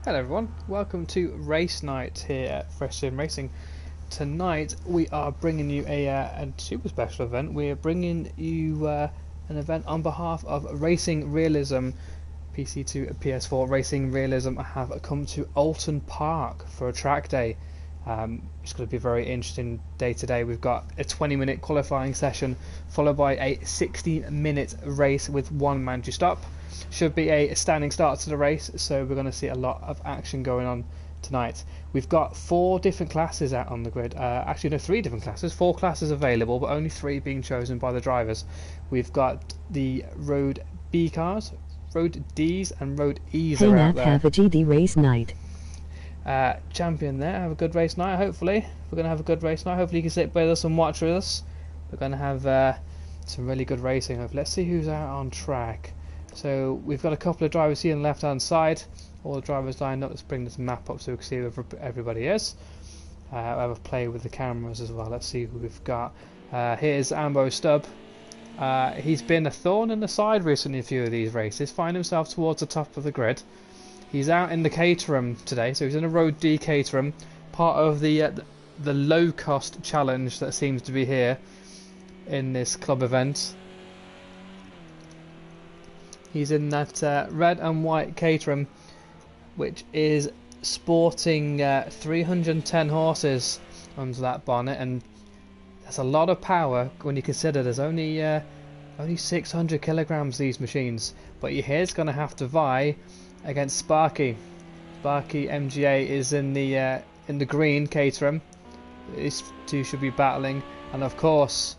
Hello everyone, welcome to Race Night here at Fresh Sim Racing. Tonight we are bringing you a super special event. We are bringing you an event on behalf of Racing Realism, PC2 and PS4. Racing Realism have come to Oulton Park for a track day. It's going to be a very interesting day today. We've got a 20-minute qualifying session followed by a 60-minute race with one mandatory stop. Should be a standing start to the race, so we're going to see a lot of action going on tonight. We've got 4 different classes out on the grid. Actually, no, 3 different classes. 4 classes available, but only 3 being chosen by the drivers. We've got the Road B cars, Road Ds, and Road Es are out there. Have a GD race night. Champion there, have a good race night. Hopefully, we're going to have a good race night. Hopefully, you can sit with us and watch with us. We're going to have some really good racing. Let's see who's out on track. So we've got a couple of drivers here on the left hand side, all the drivers lined up. Let's bring this map up so we can see where everybody is. I'll have a play with the cameras as well. Let's see who we've got. Here's Ambo Stubb. He's been a thorn in the side recently in a few of these races, find himself towards the top of the grid. He's out in the Caterham today, so he's in a Road D Caterham, part of the low cost challenge that seems to be here in this club event. He's in that red and white Caterham, which is sporting 310 horses under that bonnet, and that's a lot of power when you consider there's only 600 kilograms these machines. But your hair's going to have to vie against Sparky. Sparky MGA is in the green Caterham. These two should be battling, and of course,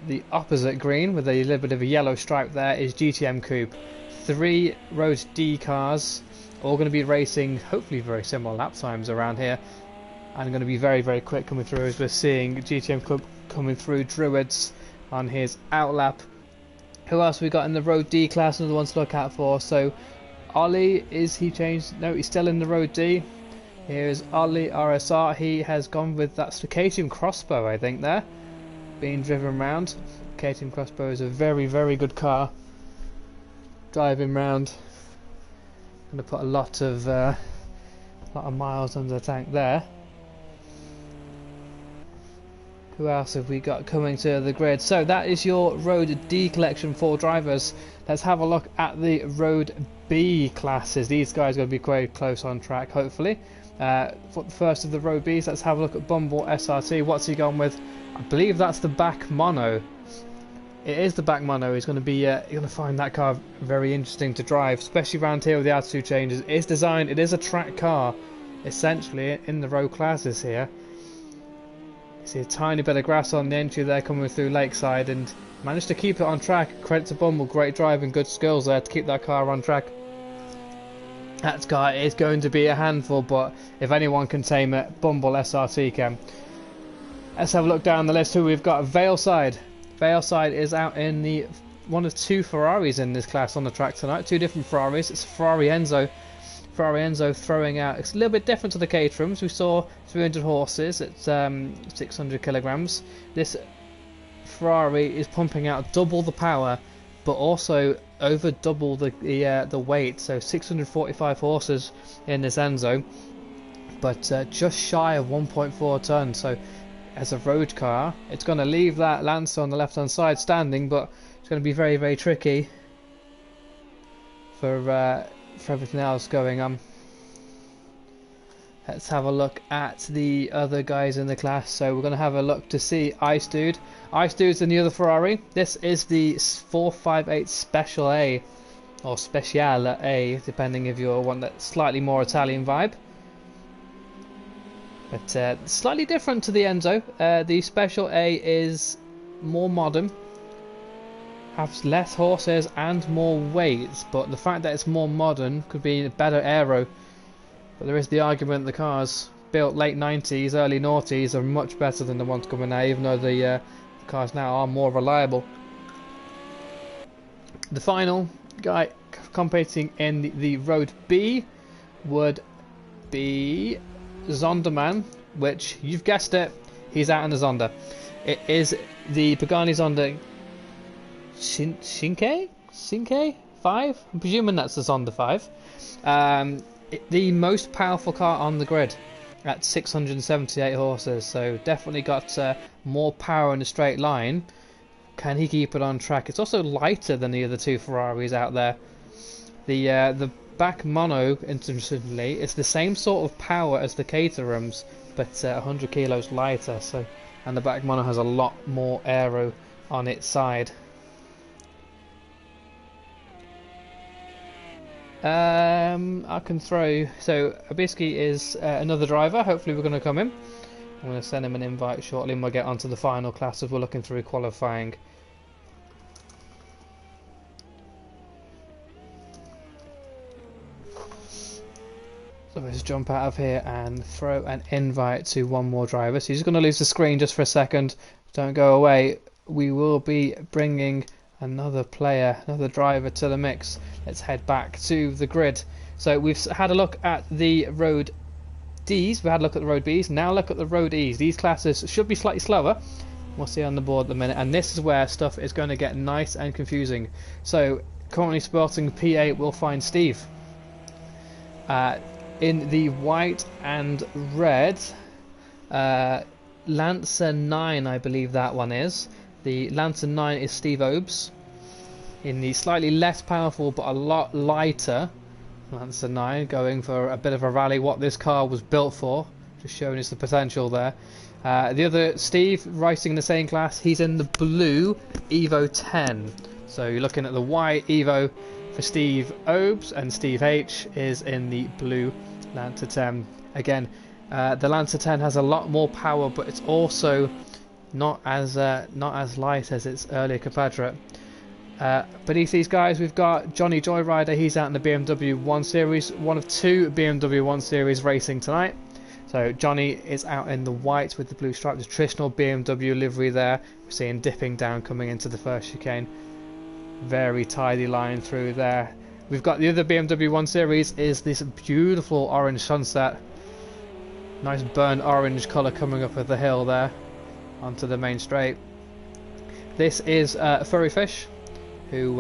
the opposite green with a little bit of a yellow stripe there is GTM Coupe. 3 Road D cars, all going to be racing hopefully very similar lap times around here, and going to be very, very quick coming through, as we're seeing GTM Coupe coming through. Druids on his outlap. Who else we got in the Road D class? Another one to look out for. So Ollie, is he changed? No, he's still in the Road D. Here's Ollie RSR. He has gone with that Circadian Crossbow, I think, there, being driven around. KTM Crossbow is a very, very good car. Driving round, going to put a lot of miles under the tank there. Who else have we got coming to the grid? So that is your Road D collection for drivers. Let's have a look at the Road B classes. These guys are going to be quite close on track, hopefully. For the first of the Road Bs, let's have a look at Bumble SRT. What's he gone with? I believe that's the back mono. It is the back mono. He's going to be you're going to find that car very interesting to drive, especially around here with the altitude changes. It is designed, it is a track car essentially in the road classes here. You see a tiny bit of grass on the entry there coming through Lakeside, and managed to keep it on track. Credit to Bumble, great driving, good skills there to keep that car on track. That car is going to be a handful, but if anyone can tame it, Bumble SRT can. Let's have a look down the list who we've got. Valeside. Valeside is out in the one of 2 Ferraris in this class on the track tonight. 2 different Ferraris. It's Ferrari Enzo. Ferrari Enzo throwing out. It's a little bit different to the Caterhams. We saw 300 horses. It's 600 kilograms. This Ferrari is pumping out double the power, but also over double the weight. So 645 horses in this Enzo, but just shy of 1.4 tons. So as a road car, it's going to leave that Lancer on the left hand side standing, but it's going to be very, very tricky for everything else going on. Let's have a look at the other guys in the class. So we're going to have a look to see Ice Dude. Ice Dude's in the other Ferrari. This is the 458 Special A, or Speciale A, depending if you want that slightly more Italian vibe. But slightly different to the Enzo. The Special A is more modern, has less horses and more weight, but the fact that it's more modern could be a better aero. But there is the argument the cars built late 90s, early noughties are much better than the ones coming now, even though the cars now are more reliable. The final guy competing in the Road B would be Zonderman, which, you've guessed it, he's out in the Zonda. It is the Pagani Zonda Shinke 5? I'm presuming that's the Zonda 5. the most powerful car on the grid at 678 horses, so definitely got more power in a straight line. Can he keep it on track? It's also lighter than the other two Ferraris out there. The back mono, interestingly, is the same sort of power as the Caterhams, but 100 kilos lighter. So, and the back mono has a lot more aero on its side. I can throw. So Abiski is another driver. Hopefully we're going to come in. I'm going to send him an invite shortly, and we'll get onto the final class as we're looking through qualifying. So let's jump out of here and throw an invite to one more driver. So he's just going to lose the screen just for a second. Don't go away. We will be bringing another player, another driver to the mix. Let's head back to the grid. So we've had a look at the road Ds, we had a look at the road Bs, now look at the road Es. These classes should be slightly slower. We'll see on the board in a minute, and this is where stuff is going to get nice and confusing. So currently sporting P8 we'll find Steve. In the white and red, Lancer 9 I believe that one is. The Lancer 9 is Steve Obes. In the slightly less powerful but a lot lighter Lancer 9, going for a bit of a rally, what this car was built for, just showing us the potential there. The other Steve, racing in the same class, he's in the blue Evo 10. So you're looking at the white Evo for Steve Obes, and Steve H is in the blue Lancer 10. Again, the Lancer 10 has a lot more power, but it's also not as light as its earlier compatriot. Beneath these guys we've got Johnny Joyrider. He's out in the BMW 1 Series, one of two BMW 1 Series racing tonight. So Johnny is out in the white with the blue stripe, the traditional BMW livery there. We're seeing dipping down coming into the first chicane. Very tidy line through there. We've got the other BMW 1 Series is this beautiful orange sunset. Nice burnt orange colour coming up at the hill there onto the main straight. This is Furry Fish, who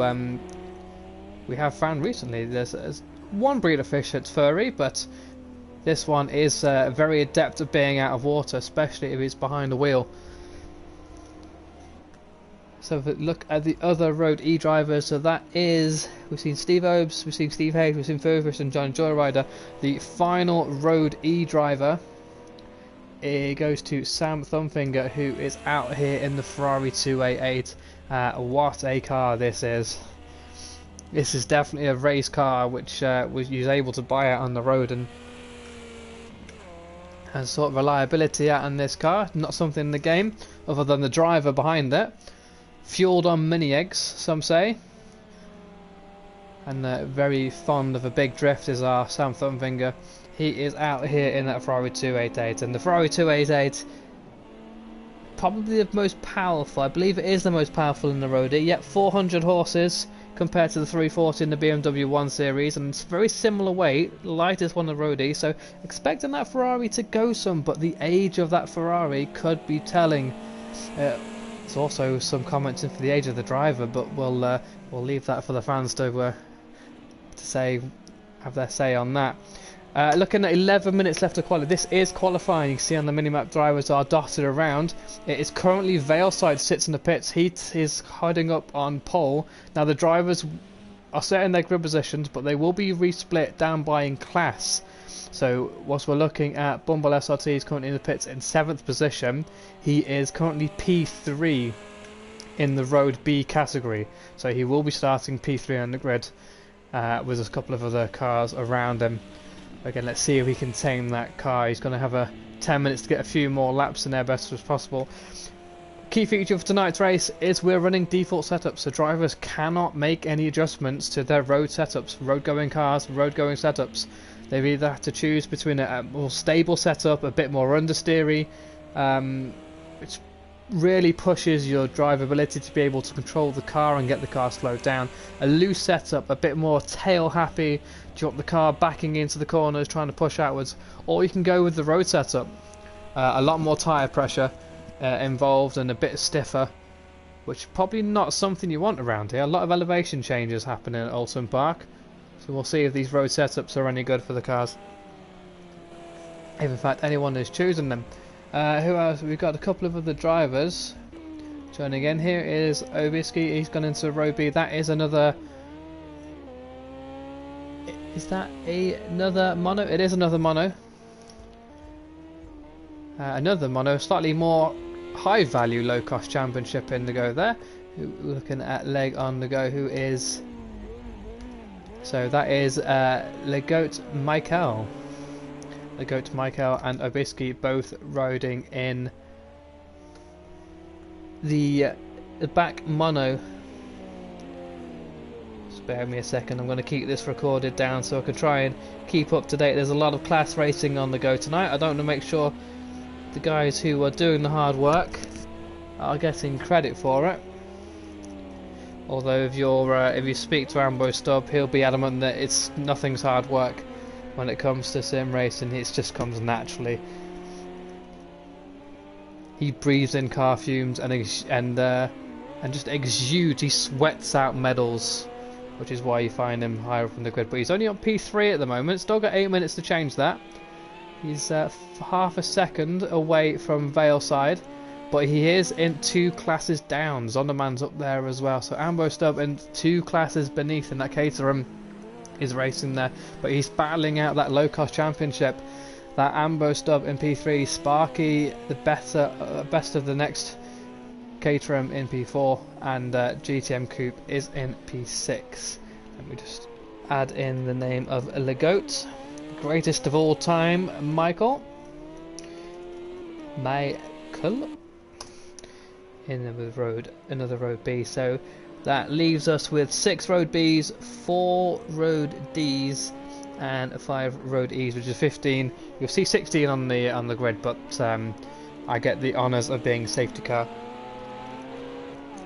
we have found recently. There's one breed of fish that's furry, but this one is very adept at being out of water, especially if it's behind the wheel. So if we look at the other Road E drivers, so that is, we've seen Steve Obes, we've seen Steve Hayes, we've seen Furry Fish and John Joyrider. The final Road E driver, it goes to Sam Thumbfinger, who is out here in the Ferrari 288. What a car this is. This is definitely a race car which was able to buy out on the road, and has sort of reliability out in this car. Not something in the game other than the driver behind it. Fueled on mini eggs, some say. And very fond of a big drift is our Sam Thumbfinger. He is out here in that Ferrari 288, and the Ferrari 288 probably the most powerful. I believe it is the most powerful in the Road E. Yet 400 horses compared to the 340 in the BMW 1 Series, and it's very similar weight, lightest one in the Road E. So expecting that Ferrari to go some, but the age of that Ferrari could be telling. There's also some comments in for the age of the driver, but we'll leave that for the fans to say, have their say on that. Looking at 11 minutes left to qualify. This is qualifying. You can see on the minimap drivers are dotted around. It is currently Valeside sits in the pits. He is hiding up on pole. Now the drivers are set in their grid positions, but they will be resplit down by in class. So whilst we're looking at Bumble SRT, is currently in the pits in 7th position. He is currently P3 in the Road B category. So he will be starting P3 on the grid with a couple of other cars around him. Again, let's see if we can tame that car. He's going to have 10 minutes to get a few more laps in there best as possible. Key feature of tonight's race is we're running default setups, so drivers cannot make any adjustments to their road setups, road going cars, road going setups. They either have to choose between a more stable setup, a bit more understeery, which really pushes your drivability to be able to control the car and get the car slowed down. A loose setup, a bit more tail happy, do you want the car backing into the corners, trying to push outwards, or you can go with the road setup. A lot more tyre pressure involved and a bit stiffer, which probably not something you want around here. A lot of elevation changes happening at Oulton Park. So we'll see if these road setups are any good for the cars. If in fact anyone is choosing them. Who else? We've got a couple of other drivers joining in. Here is Obiski. He's gone into row B. That is another... Is that another mono? It is another mono. Another mono, slightly more high value low cost championship in the go there. We're looking at Leg on the go, who is... So that is Legoat Michael. Legoat Michael and Obiski both riding in the back mono. Bear me a second, I'm going to keep this recorded down so I can try and keep up to date. There's a lot of class racing on the go tonight. I don't want to make sure the guys who are doing the hard work are getting credit for it. Although if you speak to Ambo Stubb, he'll be adamant that nothing's hard work when it comes to sim racing. It just comes naturally. He breathes in car fumes and just exudes. He sweats out medals, which is why you find him higher up in the grid. But he's only on P3 at the moment. Still got 8 minutes to change that. He's half a second away from Valeside, but he is in 2 classes down. Zonderman's up there as well. So Ambo Stubb in 2 classes beneath in that Caterham is racing there. But he's battling out that low-cost championship. That Ambo Stubb in P3, Sparky the best of the next Caterham in P4, and GTM Coupe is in P6. Let me just add in the name of Legoat, greatest of all time, Michael in another road B. So that leaves us with 6 road Bs, 4 road Ds, and 5 road E's, which is 15. You'll see 16 on the grid, but I get the honours of being safety car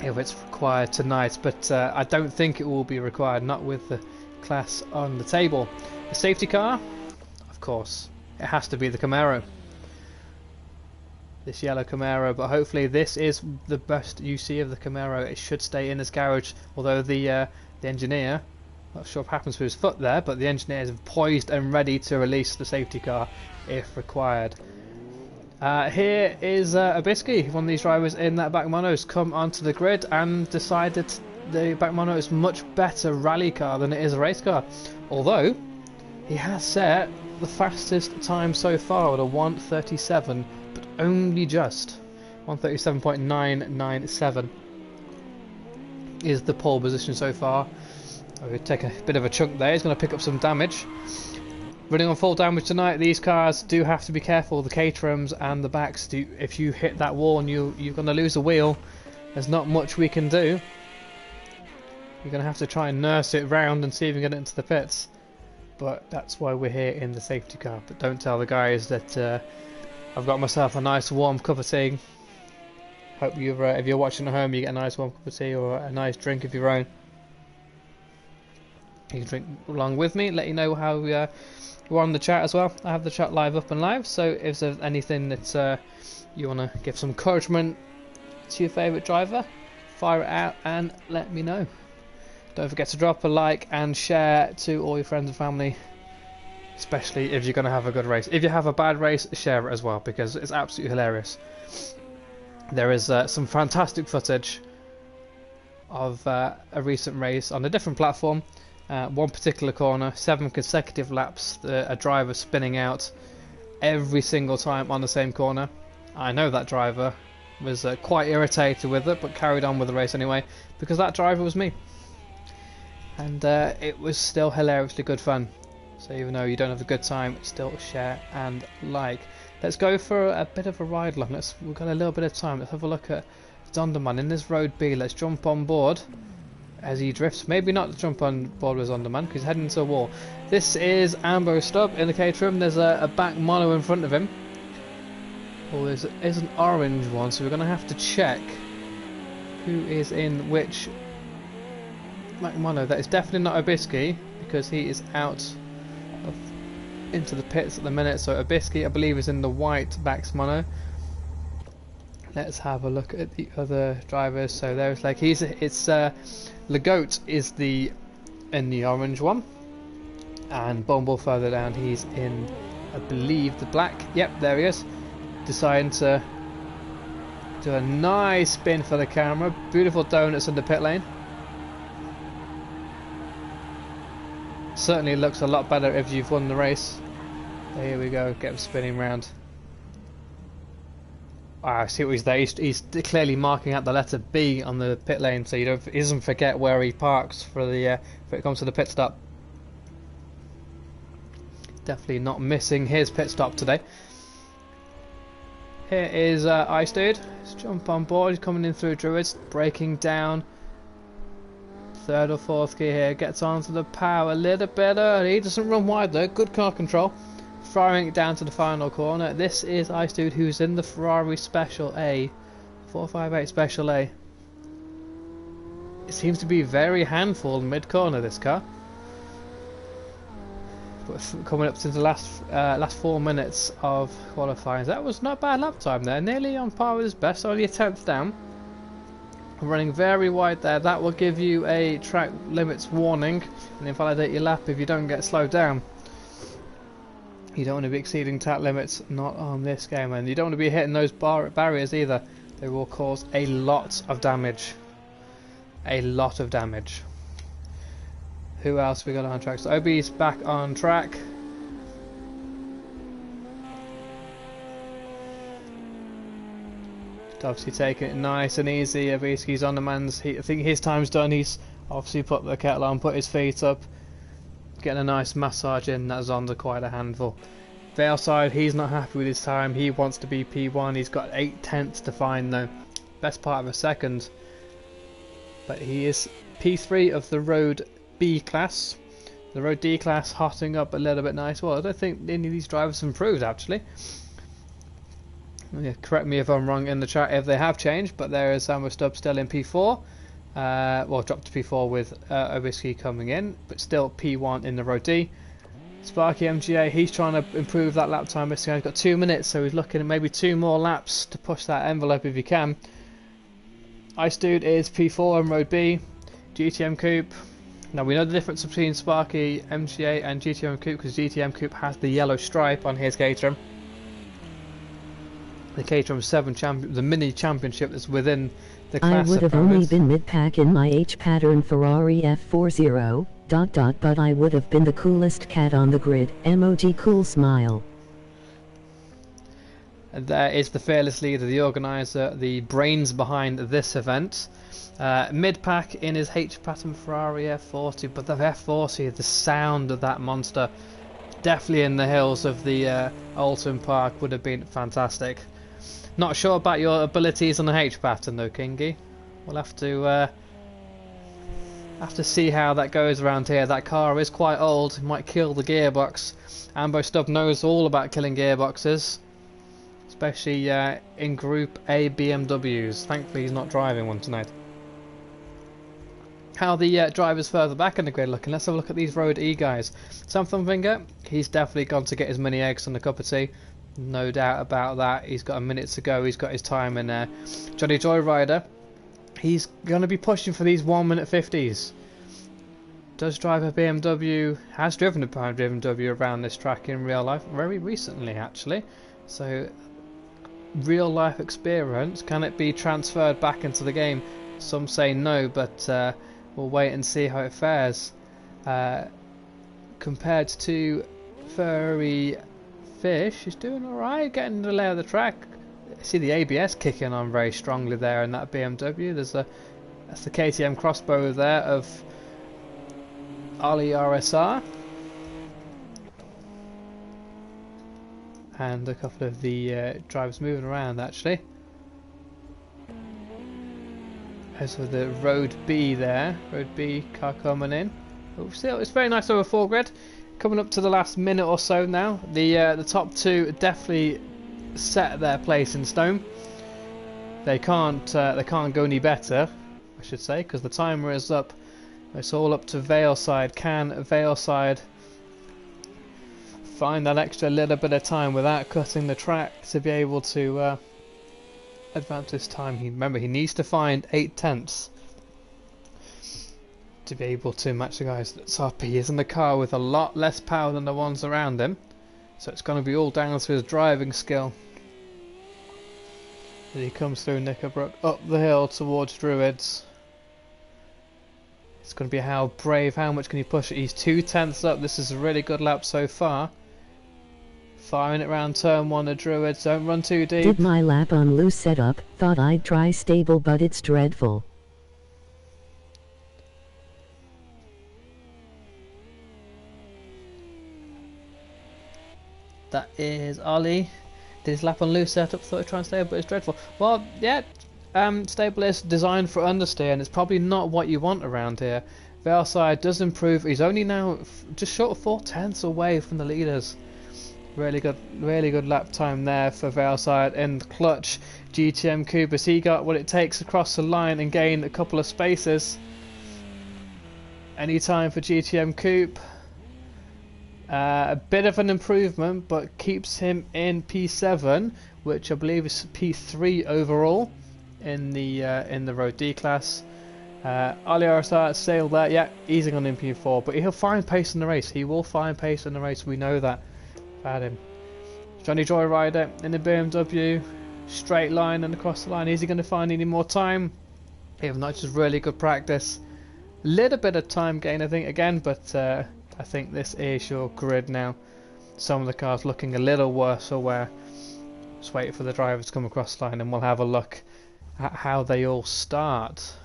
if it's required tonight, but I don't think it will be required, not with the class on the table. The safety car, of course, it has to be the Camaro, this yellow Camaro, but hopefully this is the best you see of the Camaro. It should stay in this garage, although the engineer, not sure what happens with his foot there, but the engineer is poised and ready to release the safety car if required. Here is Obiski, one of these drivers in that back mono, has come onto the grid and decided the back mono is much better rally car than it is a race car. Although he has set the fastest time so far at a 1:37, but only just 1:37.997 is the pole position so far. We'll take a bit of a chunk there. He's going to pick up some damage. Running on full damage tonight. These cars do have to be careful. The Caterhams and the backs. If you hit that wall and you're going to lose a wheel, there's not much we can do. You're going to have to try and nurse it round and see if you can get it into the pits. But that's why we're here in the safety car. But don't tell the guys that I've got myself a nice warm cup of tea. Hope if you're watching at home, you get a nice warm cup of tea or a nice drink of your own. You can drink along with me, let you know how we're on the chat as well. I have the chat live up and live, so if there's anything that you want to give some encouragement to your favourite driver, fire it out and let me know. Don't forget to drop a like and share to all your friends and family, especially if you're going to have a good race. If you have a bad race, share it as well, because it's absolutely hilarious. There is some fantastic footage of a recent race on a different platform. One particular corner, 7 consecutive laps, a driver spinning out every single time on the same corner. I know that driver was quite irritated with it, but carried on with the race anyway, because that driver was me. And it was still hilariously good fun. So even though you don't have a good time, still share and like. Let's go for a bit of a ride along. We've got a little bit of time. Let's have a look at Zonderman in this road B. Let's jump on board as he drifts. Maybe not jump on board with Zonderman because he's heading into a wall. This is Ambo Stubb in the Caterham. There's a back mono in front of him. Oh, there's an orange one, so we're going to have to check who is in which back mono. That is definitely not Obiski because he is out into the pits at the minute. So Obiski, I believe, is in the white backs mono. Let's have a look at the other drivers. So there's like Legoat is in the orange one. And Bumble further down, he's in, I believe, the black. Yep, there he is. Deciding to do a nice spin for the camera. Beautiful donuts in the pit lane. Certainly looks a lot better if you've won the race. Here we go, get him spinning round. I see what he's there. He's clearly marking out the letter B on the pit lane, so he doesn't forget where he parks for the if it comes to the pit stop. Definitely not missing his pit stop today. Here is Ice Dude. Let's jump on board. He's coming in through Druids, braking down. Third or fourth gear here, gets onto the power a little bit early. He doesn't run wide though. Good car control. Firing it down to the final corner. This is Ice Dude, who's in the Ferrari Special A, 458 Special A. It seems to be very handful mid corner, this car. But coming up to the last 4 minutes of qualifying, that was not a bad lap time there. Nearly on par with his best, only a 10th down. Running very wide there. That will give you a track limits warning and invalidate your lap if you don't get slowed down. You don't want to be exceeding track limits, not on this game, and you don't want to be hitting those barriers either. They will cause a lot of damage. A lot of damage. Who else we got on track? So OB's back on track. Obviously taking it nice and easy. Obviously he's on the man's. I think his time's done. He's obviously put the kettle on, put his feet up, getting a nice massage in. That's on to quite a handful. Valeside, he's not happy with his time. He wants to be P1. He's got 8/10 to find though. Best part of a second. But he is P3 of the Road B class. The Road D class hotting up a little bit nice. Well, I don't think any of these drivers have improved actually. Yeah, correct me if I'm wrong in the chat if they have changed, but there is Samuel Stubbs still in P4. Well, dropped to P4 with Obisky coming in, but still P1 in the Road D. Sparky MGA, he's trying to improve that lap time. He's got 2 minutes, so he's looking at maybe 2 more laps to push that envelope if he can. Ice Dude is P4 in Road B. GTM Coupe. Now we know the difference between Sparky MGA and GTM Coupe because GTM Coupe has the yellow stripe on his Caterham. The Caterham 7 champion, the mini championship that's within the class. I would have only been mid-pack in my H-pattern Ferrari F40, ... but I would have been the coolest cat on the grid, emoji cool smile. And there is the fearless leader, the organiser, the brains behind this event. Mid-pack in his H-pattern Ferrari F40, but the F40, the sound of that monster, definitely in the hills of the Oulton Park would have been fantastic. Not sure about your abilities on the H-pattern though, Kingy. We'll have to see how that goes around here. That car is quite old, it might kill the gearbox. Ambo Stubb knows all about killing gearboxes, especially in Group A BMWs. Thankfully he's not driving one tonight. How the drivers further back in the grid looking. Let's have a look at these Road E guys. Sam Thumbfinger, he's definitely gone to get as many eggs on a cup of tea. No doubt about that. He's got a minute to go. He's got his time in there. Johnny Joyrider, he's going to be pushing for these 1 minute 50s. Does drive a BMW, has driven a BMW around this track in real life very recently actually. So real life experience, can it be transferred back into the game? Some say no, but we'll wait and see how it fares. Compared to Furry Fish, he's doing alright, getting the lay of the track. I see the ABS kicking on very strongly there in that BMW. That's the KTM crossbow there of Ali RSR. And a couple of the drivers moving around actually. As for the Road B there, Road B car coming in. Oh, still, it's very nice over 4 grid. Coming up to the last minute or so now. The top 2 definitely set their place in stone. They can't go any better, I should say, because the timer is up. It's all up to Valeside. Can Valeside find that extra little bit of time without cutting the track to be able to advance his time? Remember, he needs to find 8/10. to be able to match the guys that's up. He is in the car with a lot less power than the ones around him, so it's going to be all down to his driving skill. As he comes through Knickerbrook up the hill towards Druids. It's going to be how much can he push it. He's 2/10 up. This is a really good lap so far. Firing it round turn 1 of Druids. Don't run too deep. Did my lap on loose setup, thought I'd try stable but it's dreadful. That is Ollie. Did his lap on loose setup, thought he'd try and stable but it's dreadful. Well, yeah, stable is designed for understeer and it's probably not what you want around here. Valside does improve. He's only now just short of 4/10 away from the leaders. Really good lap time there for Valside. And clutch GTM Coupe, as he got what it takes across the line and gain a couple of spaces. Any time for GTM Coupe. A bit of an improvement, but keeps him in P7, which I believe is P3 overall in the Road D class. Ali Arasat sailed there, yeah, easing on in P4, but he'll find pace in the race. He will find pace in the race. We know that about him. Johnny Joyrider in the BMW, straight line and across the line. Is he going to find any more time? If not, just really good practice. Little bit of time gain, I think, again, but I think this is your grid now. Some of the cars looking a little worse aware. Just wait for the drivers to come across the line and we'll have a look at how they all start.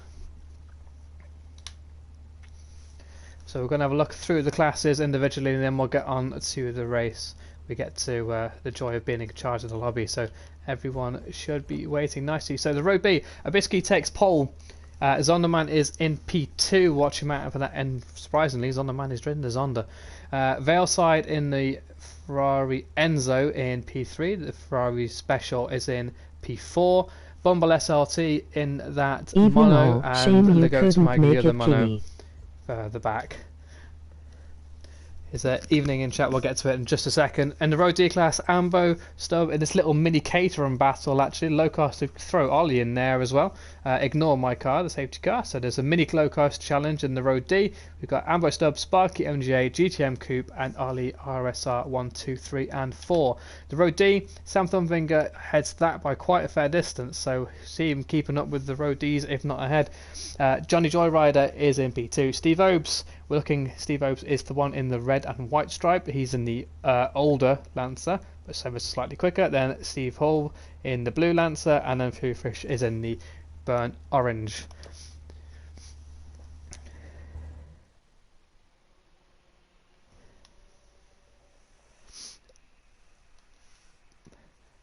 So we're going to have a look through the classes individually and then we'll get on to the race. We get to the joy of being in charge of the lobby, so everyone should be waiting nicely. So the Road B, Abiski takes pole. Zonderman is in P2, watch him out for that, and surprisingly Zonderman is driven the Zonder. Valeside in the Ferrari Enzo in P3, the Ferrari Special is in P4. Bumble SLT in that Even mono, and the Goats Mag the other mono me. further back. Is evening in chat, we'll get to it in just a second. And the Road D class, Ambo Stubb in this little mini Caterham battle, actually. Low cost to throw Ollie in there as well. Ignore my car, the safety car. So there's a mini low cost challenge in the Road D. We've got Ambo Stubb, Sparky MGA, GTM Coupe, and Ollie RSR 1, 2, 3, and 4. The Road D, Sam Thumfinger heads that by quite a fair distance. So see him keeping up with the Road Ds, if not ahead. Johnny Joyrider is in P2. Steve Obes. Steve Obes is the one in the red and white stripe. He's in the older Lancer, but so it's slightly quicker. Then Steve Hall in the blue Lancer, and then Foo Fish is in the burnt orange.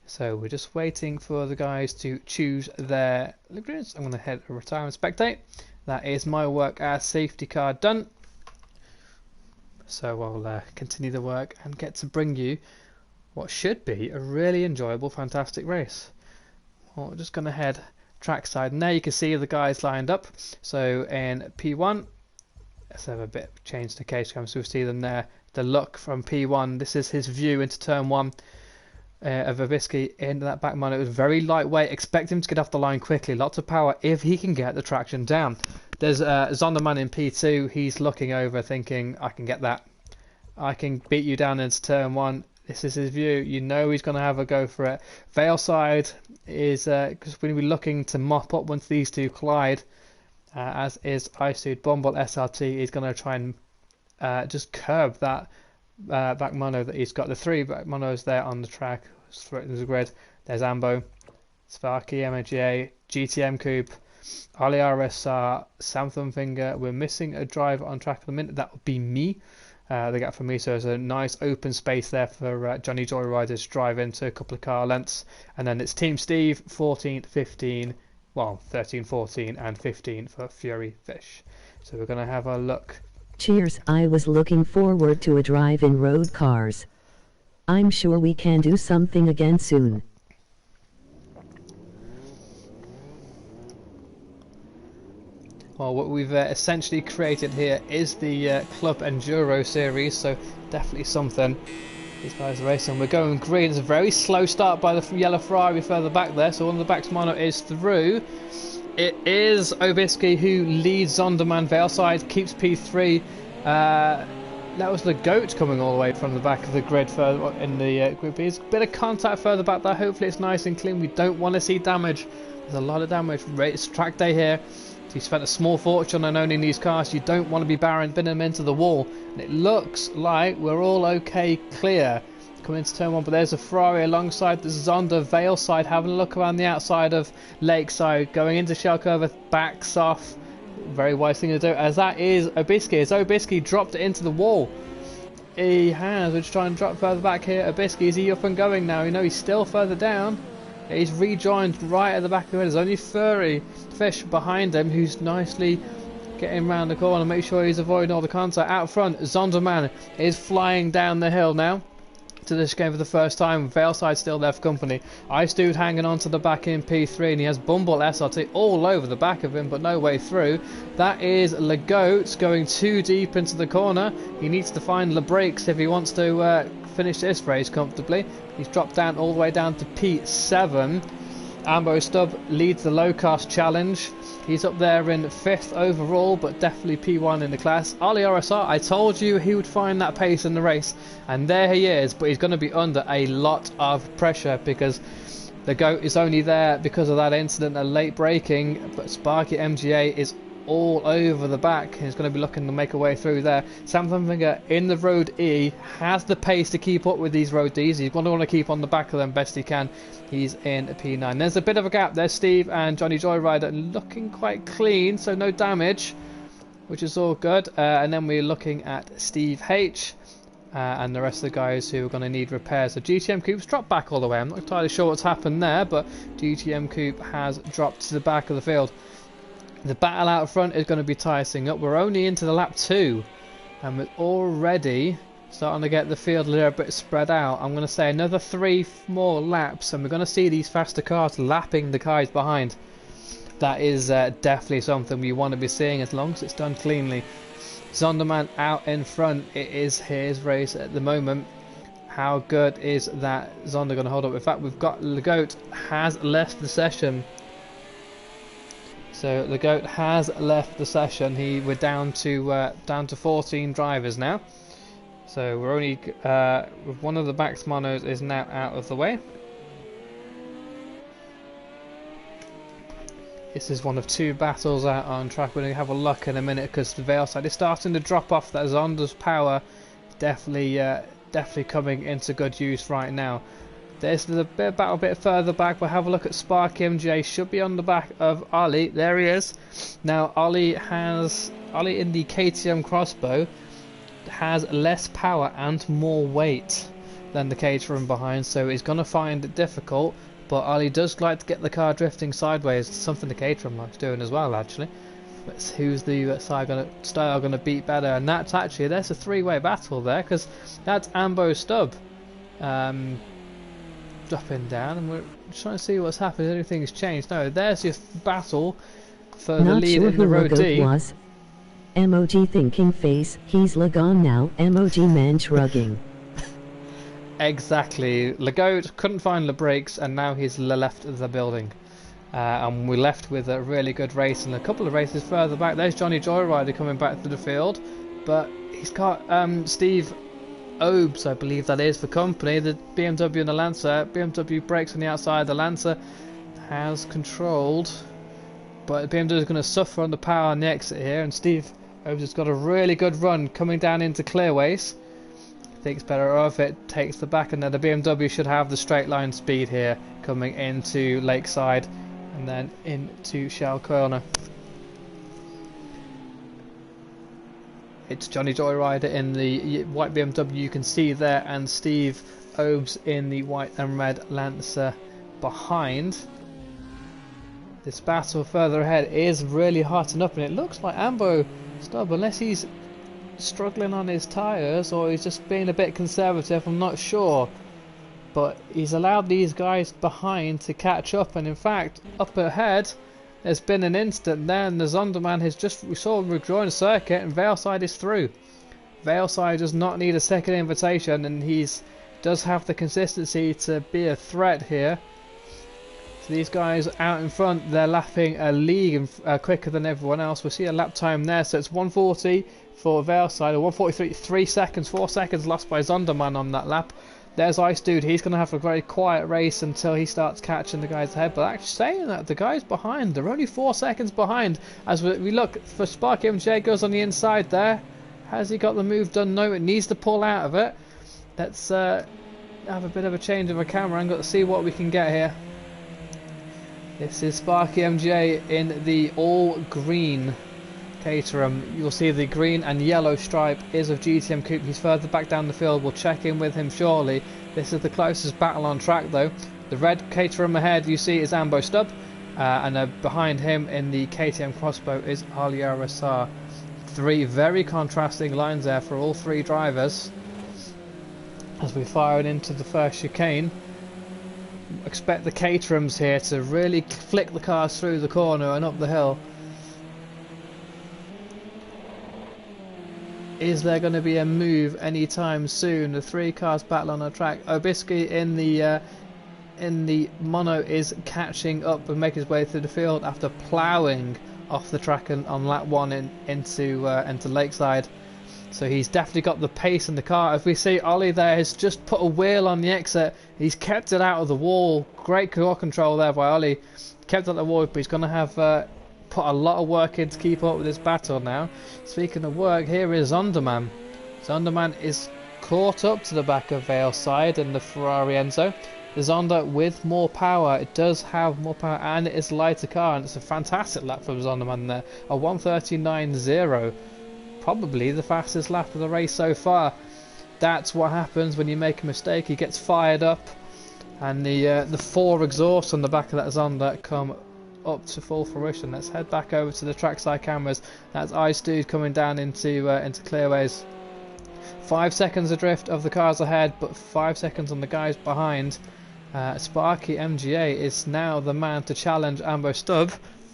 So we're just waiting for the guys to choose their lubricants. I'm going to head to retire and spectate. That is my work as safety car done. So I'll continue the work and get to bring you what should be a really enjoyable, fantastic race. Well, we're just going to head trackside. Now you can see the guys lined up. So in P1, let's have a bit of change to case cam so we see them there. The look from P1, this is his view into turn 1 of Abiski into that back mono. It was very lightweight. Expect him to get off the line quickly. Lots of power if he can get the traction down. There's Zonderman in P2. He's looking over thinking, I can get that. I can beat you down into turn 1. This is his view. You know he's going to have a go for it. Valeside is going to be looking to mop up once these two collide. As is Isude. Bumble SRT is going to try and just curb that back mono that he's got. The 3 back monos there on the track. There's a grid. There's Ambo, Sparky, MGA, GTM Coupe, Ali RSR, Sam Thumfinger. We're missing a driver on track at the minute. That would be me. They got from me, so there's a nice open space there for Johnny Joyrider's drive into a couple of car lengths. And then it's Team Steve, 14, 15, well, 13, 14, and 15 for Fury Fish. So we're going to have a look. Cheers, I was looking forward to a drive in road cars. I'm sure we can do something again soon. Well, what we've essentially created here is the Club Enduro series, so definitely something these guys are racing. We're going green. It's a very slow start by the yellow Ferrari further back there, so one of the back's mono is through. It is Obisky who leads Zonderman. Veilside keeps P3. That was the goat coming all the way from the back of the grid further in the group B. There's a bit of contact further back there. Hopefully it's nice and clean. We don't want to see damage. There's a lot of damage. It's track day here. So you spent a small fortune on owning these cars. You don't want to be binning them into the wall. And it looks like we're all okay clear. Coming into turn 1, but there's a Ferrari alongside the Zonda. Veilside having a look around the outside of Lakeside. Going into Shell Curve, backs off. Very wise thing to do, as that is Obisky. As Obisky dropped it into the wall. He has, we're just trying to drop further back here. Obisky, is he up and going now? You know, he's still further down. He's rejoined right at the back of the head. There's only Furry Fish behind him who's nicely getting around the corner. Make sure he's avoiding all the contact. Out front, Zonderman is flying down the hill now to this game for the first time. Veilside still there for company. Ice Dude hanging on to the back in P3, and he has Bumble SRT all over the back of him, but no way through. That is Legoat going too deep into the corner. He needs to find the brakes if he wants to finish this race comfortably. He's dropped down all the way down to P7. Ambo Stubb leads the low cost challenge. He's up there in 5th overall, but definitely P1 in the class. Ali RSR, I told you he would find that pace in the race, and there he is, but he's going to be under a lot of pressure because the GOAT is only there because of that incident, a late braking, but Sparky MGA is all over the back. He's going to be looking to make a way through there. Sam Thumfinger in the Road E has the pace to keep up with these Road Ds. He's going to want to keep on the back of them best he can. He's in P9. There's a bit of a gap. There's Steve and Johnny Joyrider looking quite clean, so no damage, which is all good. And then we're looking at Steve H. And the rest of the guys who are going to need repairs. So GTM Coupe's dropped back all the way. I'm not entirely sure what's happened there, but GTM Coupe has dropped to the back of the field. The battle out front is going to be ticing up. We're only into the lap 2, and we're already starting to get the field a little bit spread out. I'm going to say another 3 more laps, and we're going to see these faster cars lapping the guys behind. That is definitely something we want to be seeing, as long as it's done cleanly. Zonderman out in front. It is his race at the moment. How good is that Zonda going to hold up? In fact, we've got Legoat has left the session. So the GOAT has left the session. We're down to 14 drivers now. So we're only one of the Max Monos is now out of the way. This is one of 2 battles out on track. We're going to have a look in a minute because the Veilside is starting to drop off. That Zonda's power definitely coming into good use right now. There's the battle a bit further back. We'll have a look at Sparky MJ. Should be on the back of Ollie. There he is. Now Ollie in the KTM Crossbow has less power and more weight than the Caterham behind, so he's going to find it difficult. But Ollie does like to get the car drifting sideways, something the Caterham likes doing as well, actually. Let's who's the style going to beat better, and that's actually there's a 3-way battle there because that's Ambo Stubb. Dropping down, and we're trying to see what's happened. Anything's changed? No, there's your battle for the lead in the Road D. Was. MOG thinking face, he's Lagon now. MOG man shrugging. Exactly. Legoat couldn't find the brakes, and now he's left of the building. And we're left with a really good race, and a couple of races further back. There's Johnny Joyrider coming back to the field, but he's got Steve Obes, I believe that is, for company. The BMW and the Lancer. BMW brakes on the outside. The Lancer has controlled, but the BMW is going to suffer on the power on the exit here, and Steve Obes has got a really good run coming down into clearways. Thinks better of it, takes the back, and then the BMW should have the straight line speed here coming into Lakeside and then into Shell Corner. It's Johnny Joyrider in the white BMW you can see there, and Steve Obes in the white and red Lancer behind. This battle further ahead is really hotting up, and it looks like Ambo Stubb, unless he's struggling on his tyres or he's just being a bit conservative, I'm not sure. But he's allowed these guys behind to catch up, and in fact, up ahead, there's been an incident there, and the Zonderman has we saw him rejoin the circuit, and Veilside is through. Veilside does not need a second invitation, and does have the consistency to be a threat here. So these guys out in front, they're lapping a league quicker than everyone else. We'll see a lap time there. So it's 140 for Valeside, or 143, 3 seconds, 4 seconds lost by Zonderman on that lap. There's Ice Dude. He's going to have a very quiet race until he starts catching the guys ahead. But actually saying that, the guys behind, they're only 4 seconds behind. As we look for Sparky MJ, goes on the inside there. Has he got the move done? No, it needs to pull out of it. Let's have a bit of a change of a camera angle to see what we can get here. This is Sparky MJ in the all green Caterham. You'll see the green and yellow stripe is of GTM Coupe. He's further back down the field. We'll check in with him shortly. This is the closest battle on track though. The red Caterham ahead you see is Ambo Stubb, and behind him in the KTM Crossbow is Ali Arasar. 3 very contrasting lines there for all 3 drivers. As we fire it into the first chicane, expect the Caterhams here to really flick the cars through the corner and up the hill. Is there going to be a move anytime soon? The 3 cars battle on the track. Obiski in the mono is catching up and making his way through the field after ploughing off the track and on lap 1 into Lakeside. So he's definitely got the pace in the car. As we see, Ollie there has just put a wheel on the exit. He's kept it out of the wall. Great car control there by Ollie. Kept it out of the wall, but he's going to have put a lot of work in to keep up with this battle now. Speaking of work, here is Zonderman. Zonderman is caught up to the back of Valeside and the Ferrari Enzo. The Zonda with more power. It does have more power and it is a lighter car, and it's a fantastic lap from Zonderman there. A 1:39.0. Probably the fastest lap of the race so far. That's what happens when you make a mistake. He gets fired up, and the 4 exhausts on the back of that Zonda come up to full fruition. Let's head back over to the trackside cameras. That's Ice Dude coming down into clearways. 5 seconds adrift of the cars ahead, but 5 seconds on the guys behind. Sparky MGA is now the man to challenge Ambo Stubb.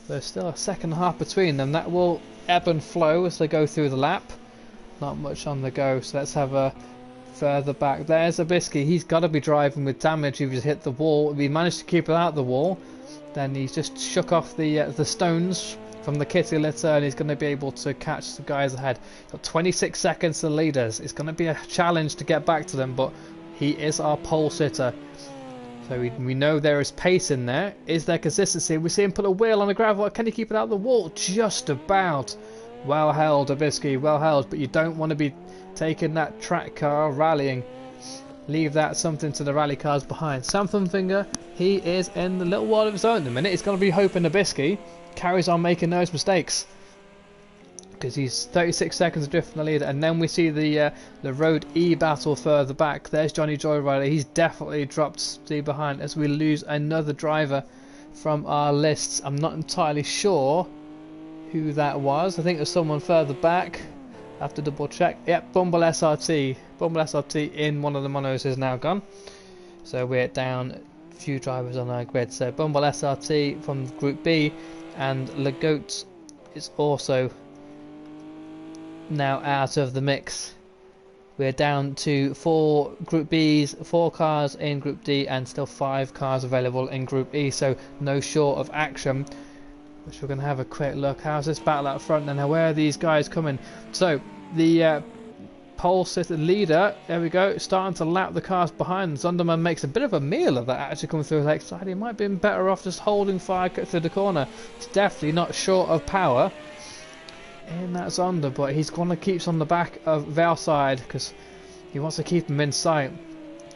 There's still a second and a half between them. That will ebb and flow as they go through the lap. Not much on the go, so let's have a further back. There's Zabisky. He's got to be driving with damage. If he's hit the wall, if he managed to keep it out the wall, then he's just shook off the stones from the kitty litter, and he's going to be able to catch the guys ahead. Got 26 seconds to the leaders. It's going to be a challenge to get back to them, but he is our pole sitter. So we know there is pace in there. Is there consistency? We see him put a wheel on the gravel. Can he keep it out of the wall? Just about. Well held, Abisky. Well held. But you don't want to be taking that track car rallying. Leave that something to the rally cars behind. Samson Finger, he is in the little world of his own at the minute. He's going to be hoping Abisky carries on making those mistakes, because he's 36 seconds adrift from the leader. And then we see the Road E battle further back. There's Johnny Joyrider. He's definitely dropped Steve behind as we lose another driver from our lists. I'm not entirely sure who that was. I think there's someone further back. I have to double check. Yep, Bumble SRT. Bumble SRT in one of the monos is now gone. So we're down a few drivers on our grid. So Bumble SRT from Group B, and Legoat is also now out of the mix. We're down to 4 Group B's, 4 cars in Group D, and still 5 cars available in Group E, so no short of action. Which we're going to have a quick look. How's this battle out front, and where are these guys coming? So the pole sitter leader, there we go, starting to lap the cars behind. Zonderman makes a bit of a meal of that actually coming through Lakeside. He might have been better off just holding fire through the corner. It's definitely not short of power in that Zonda, but he's going to keep on the back of Valeside because he wants to keep him in sight.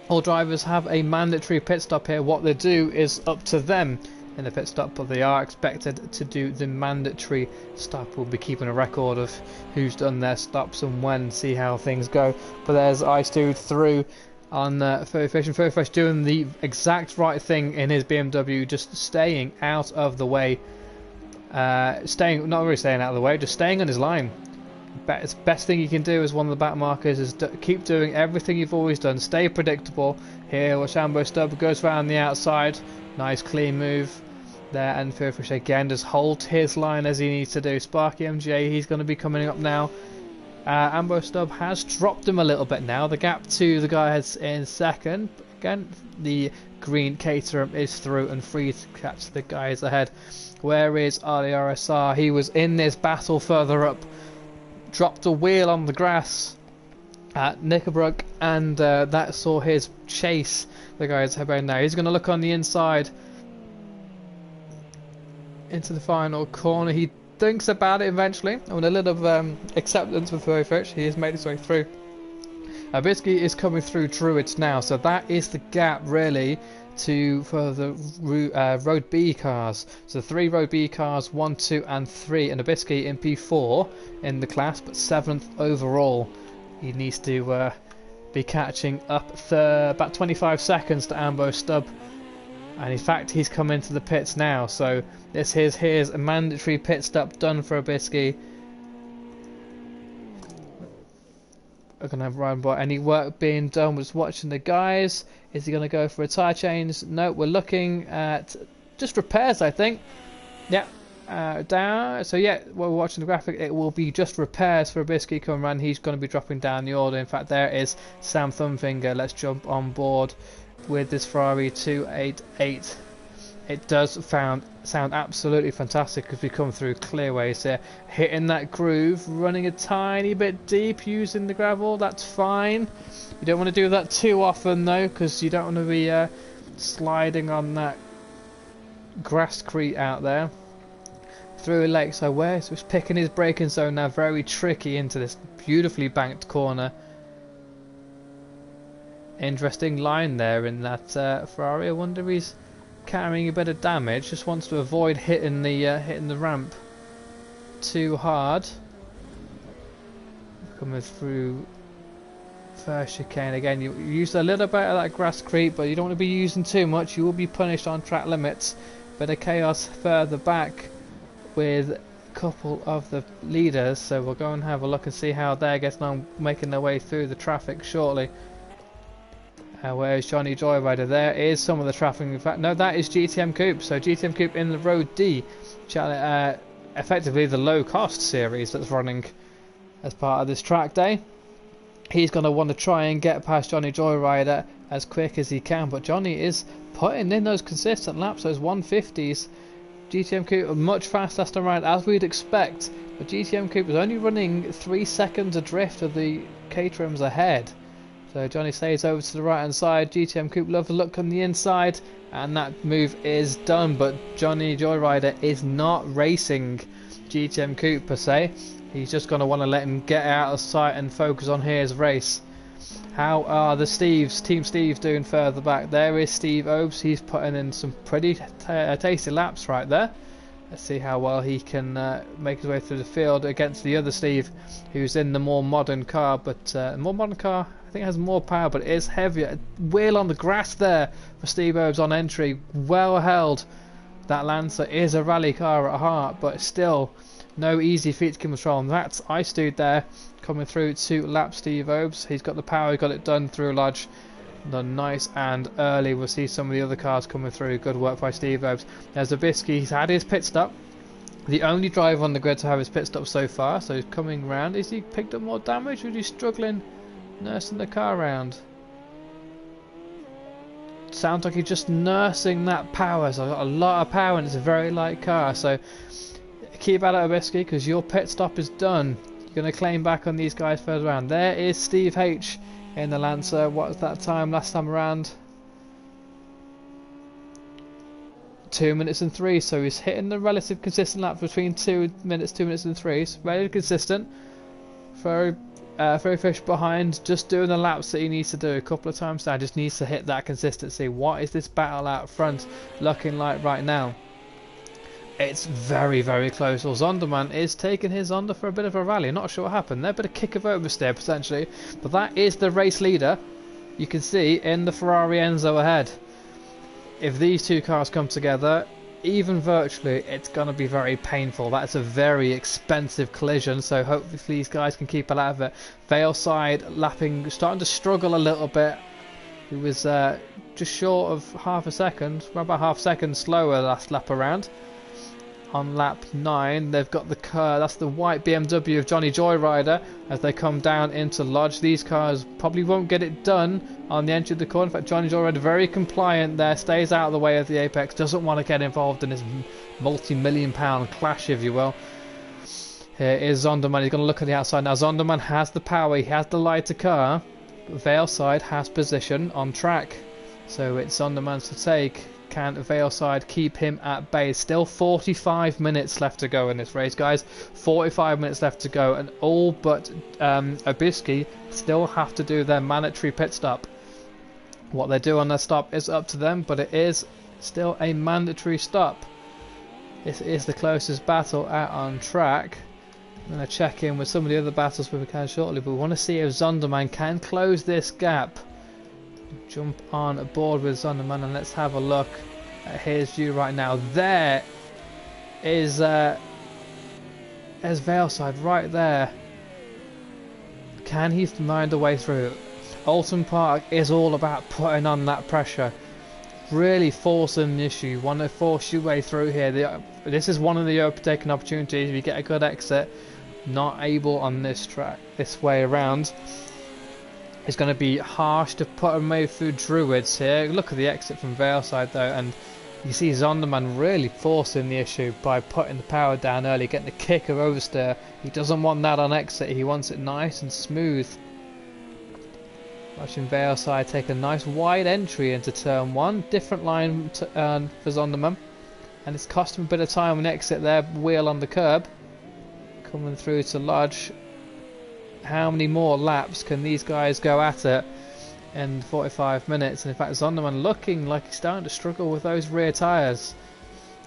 All drivers have a mandatory pit stop here. What they do is up to them in the pit stop, but they are expected to do the mandatory stop. We'll be keeping a record of who's done their stops and when, see how things go. But there's Ice Dude through on Furry Fish, and Furry Fish doing the exact right thing in his BMW, just staying out of the way. Not really staying out of the way, just staying on his line. Best thing you can do as one of the back markers is keep doing everything you've always done. Stay predictable. Here, Ambo Stubb goes around the outside. Nice clean move there, and Fearfish again just hold his line as he needs to do. Sparky MJ, he's going to be coming up now. Ambo Stubb has dropped him a little bit now. The gap to the guy is in second. again. The green Caterham is through and free to catch the guys ahead. Where is RDRSR? He was in this battle further up, dropped a wheel on the grass at Knickerbrook, and that saw his chase the guys ahead. Now he's going to look on the inside into the final corner. He thinks about it eventually, and with a little acceptance for Furfish, he has made his way through. Bisky is coming through Druids now, so that is the gap really for the Road B cars. So 3 Road B cars, 1, 2 and 3, and Bisky in P4 in the class, but 7th overall. He needs to be catching up about 25 seconds to Ambo Stubb. And in fact, he's come into the pits now, so this here's a mandatory pit stop done for Bisky. We're going to have Ryan Boy. Any work being done? Was watching the guys. Is he going to go for a tyre change? No, we're looking at just repairs, I think. Yeah, down. So yeah, while we're watching the graphic, it will be just repairs for Bisky coming around. He's going to be dropping down the order. In fact, there is Sam Thumbfinger. Let's jump on board with this Ferrari 288. It does sound absolutely fantastic as we come through clearways here, hitting that groove, running a tiny bit deep using the gravel. That's fine. You don't want to do that too often though, because you don't want to be sliding on that grasscrete out there. Through a lake, so where's he's picking his braking zone now, very tricky into this beautifully banked corner. Interesting line there in that Ferrari. I wonder if he's carrying a bit of damage, just wants to avoid hitting the ramp too hard. Coming through first chicane again. You use a little bit of that grass creep, but you don't want to be using too much. You will be punished on track limits. Bit of chaos further back with a couple of the leaders, so we'll go and have a look and see how they're getting on, making their way through the traffic shortly. Where's Johnny Joyrider? There is some of the traffic. In fact, no, that is GTM Coupe. So GTM Coupe in the Road D, effectively the low-cost series that's running as part of this track day. He's going to want to try and get past Johnny Joyrider as quick as he can, but Johnny is putting in those consistent laps, those 150s. GTM Coupe much faster last time around, as we'd expect, but GTM Coupe is only running 3 seconds adrift of the Caterhams ahead. So Johnny stays over to the right hand side. GTM Coupe love a look on the inside, and that move is done, but Johnny Joyrider is not racing GTM Coupe per se. He's just going to want to let him get out of sight and focus on his race. How are the Steves, Team Steve, doing further back? There is Steve Obes. He's putting in some pretty tasty laps right there. Let's see how well he can make his way through the field against the other Steve, who's in the more modern car. But the more modern car, I think, has more power, but it is heavier. Wheel on the grass there for Steve Obes on entry. Well held. That Lancer is a rally car at heart, but still no easy feat to control. And that's Ice Dude there coming through to lap Steve Obes. He's got the power, he got it done through Lodge. Done nice and early. We'll see some of the other cars coming through. Good work by Steve Obes. There's Zabisky. He's had his pit stop. The only driver on the grid to have his pit stop so far. So he's coming round. Is he picked up more damage, or is he struggling nursing the car around? Sounds like he's just nursing that power. So I've got a lot of power and it's a very light car. So keep at it, Zabisky, because your pit stop is done. You're going to claim back on these guys further around. There is Steve H in the Lancer. What was that time last time around? 2 minutes and 3. So he's hitting the relative consistent lap between 2 minutes and 3. So very consistent. Very fish behind, just doing the laps that he needs to do a couple of times now. Just needs to hit that consistency. What is this battle out front looking like right now? It's very, very close. Well, Zonderman is taking his Zonda for a bit of a rally. Not sure what happened there, but a kick of oversteer potentially. But that is the race leader. You can see in the Ferrari Enzo ahead. If these two cars come together, even virtually, it's going to be very painful. That's a very expensive collision, so hopefully these guys can keep it out of it. Veilside lapping, starting to struggle a little bit. He was just short of half a second, about half a second slower last lap around. on lap 9. They've got the car, that's the white BMW of Johnny Joyrider as they come down into Lodge. These cars probably won't get it done on the entry of the corner. In fact, Johnny Joyrider very compliant there, stays out of the way of the apex, doesn't want to get involved in this multi-million-pound clash, if you will. Here is Zonderman. He's going to look at the outside now. Zonderman has the power, he has the lighter car, but Veilside has position on track, so it's Zonderman's to take. Can Veilside keep him at bay? Still 45 minutes left to go in this race, guys. 45 minutes left to go, and all but Obisky still have to do their mandatory pit stop. What they do on their stop is up to them, but it is still a mandatory stop. This is the closest battle out on track. I'm going to check in with some of the other battles we can shortly, but we want to see if Zonderman can close this gap. Jump on board with Zonderman and let's have a look at his view right now. There is Veilside right there. Can he find a way through? Oulton Park is all about putting on that pressure, really forcing the issue. You want to force your way through here. This is one of the overtaking opportunities. If you get a good exit, not able on this track, this way around. It's going to be harsh to put a way through Druids here. Look at the exit from Veilside though, and you see Zonderman really forcing the issue by putting the power down early, getting the kick of oversteer. He doesn't want that on exit, he wants it nice and smooth. Watching Veilside take a nice wide entry into turn 1, different line to earn for Zonderman, and it's cost him a bit of time on exit there, wheel on the curb. Coming through to Lodge. How many more laps can these guys go at it in 45 minutes? And in fact, Zonderman looking like he's starting to struggle with those rear tyres.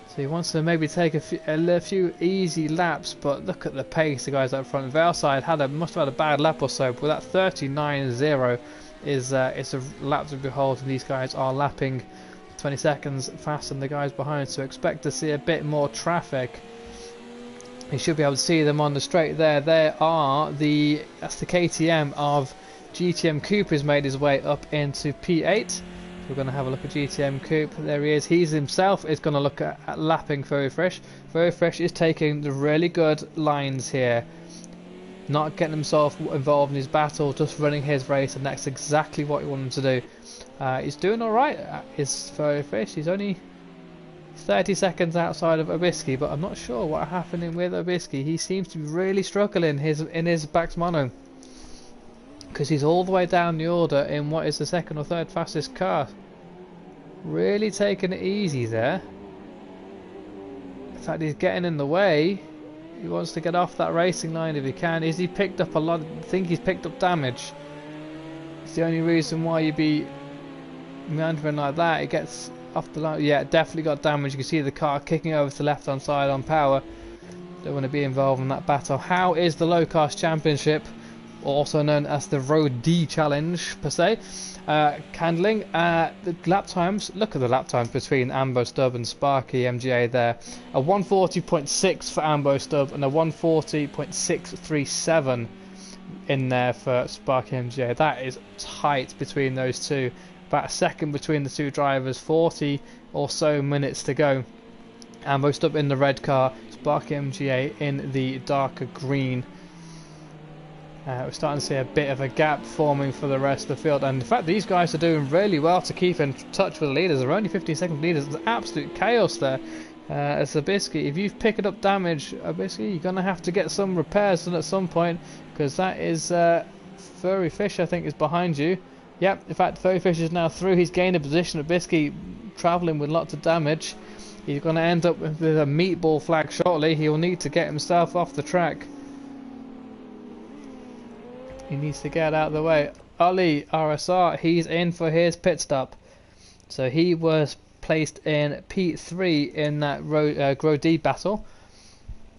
So he wants to maybe take a few easy laps, but look at the pace the guys up front. Veilside must have had a bad lap or so, but that 39.0 is it's a lap to behold, and these guys are lapping 20 seconds faster than the guys behind, so expect to see a bit more traffic. You should be able to see them on the straight there. That's the KTM of GTM Coupe has made his way up into P8. We're going to have a look at GTM Coupe. There he is. He's himself is going to look at lapping Very Fresh. Very Fresh is taking the really good lines here, not getting himself involved in his battle, just running his race, and that's exactly what he wanted to do. He's doing alright. His Very Fresh, he's only 30 seconds outside of Obisky, but I'm not sure what's happening with Obisky. He seems to be really struggling in his back mono, because he's all the way down the order in what is the second or third fastest car. Really taking it easy there. In fact, he's getting in the way. He wants to get off that racing line if he can. He picked up a lot? I think he's picked up damage. It's the only reason why you'd be meandering like that. It gets off the line. Yeah, definitely got damage. You can see the car kicking over to the left hand side on power. Don't want to be involved in that battle. How is the low cost championship, also known as the Road D Challenge per se, handling? The lap times, look at the lap times between Ambo Stubb and Sparky MGA there. A 140.6 for Ambo Stubb and a 140.637 in there for Sparky MGA. That is tight between those two. About a second between the two drivers, 40 or so minutes to go. Ambo Stubb in the red car, Sparky MGA in the darker green. We're starting to see a bit of a gap forming for the rest of the field, and in fact these guys are doing really well to keep in touch with the leaders. They're only 15-second leaders. There's absolute chaos there. As Obisky, if you've picked up damage, Obisky, you're going to have to get some repairs done at some point, because that is Furry Fish, I think, is behind you. Yep, in fact Furry Fish is now through. He's gained a position. Obisky travelling with lots of damage. He's going to end up with a meatball flag shortly. He'll need to get himself off the track. He needs to get out of the way. Ollie RSR, he's in for his pit stop. So he was placed in P3 in that Road D battle,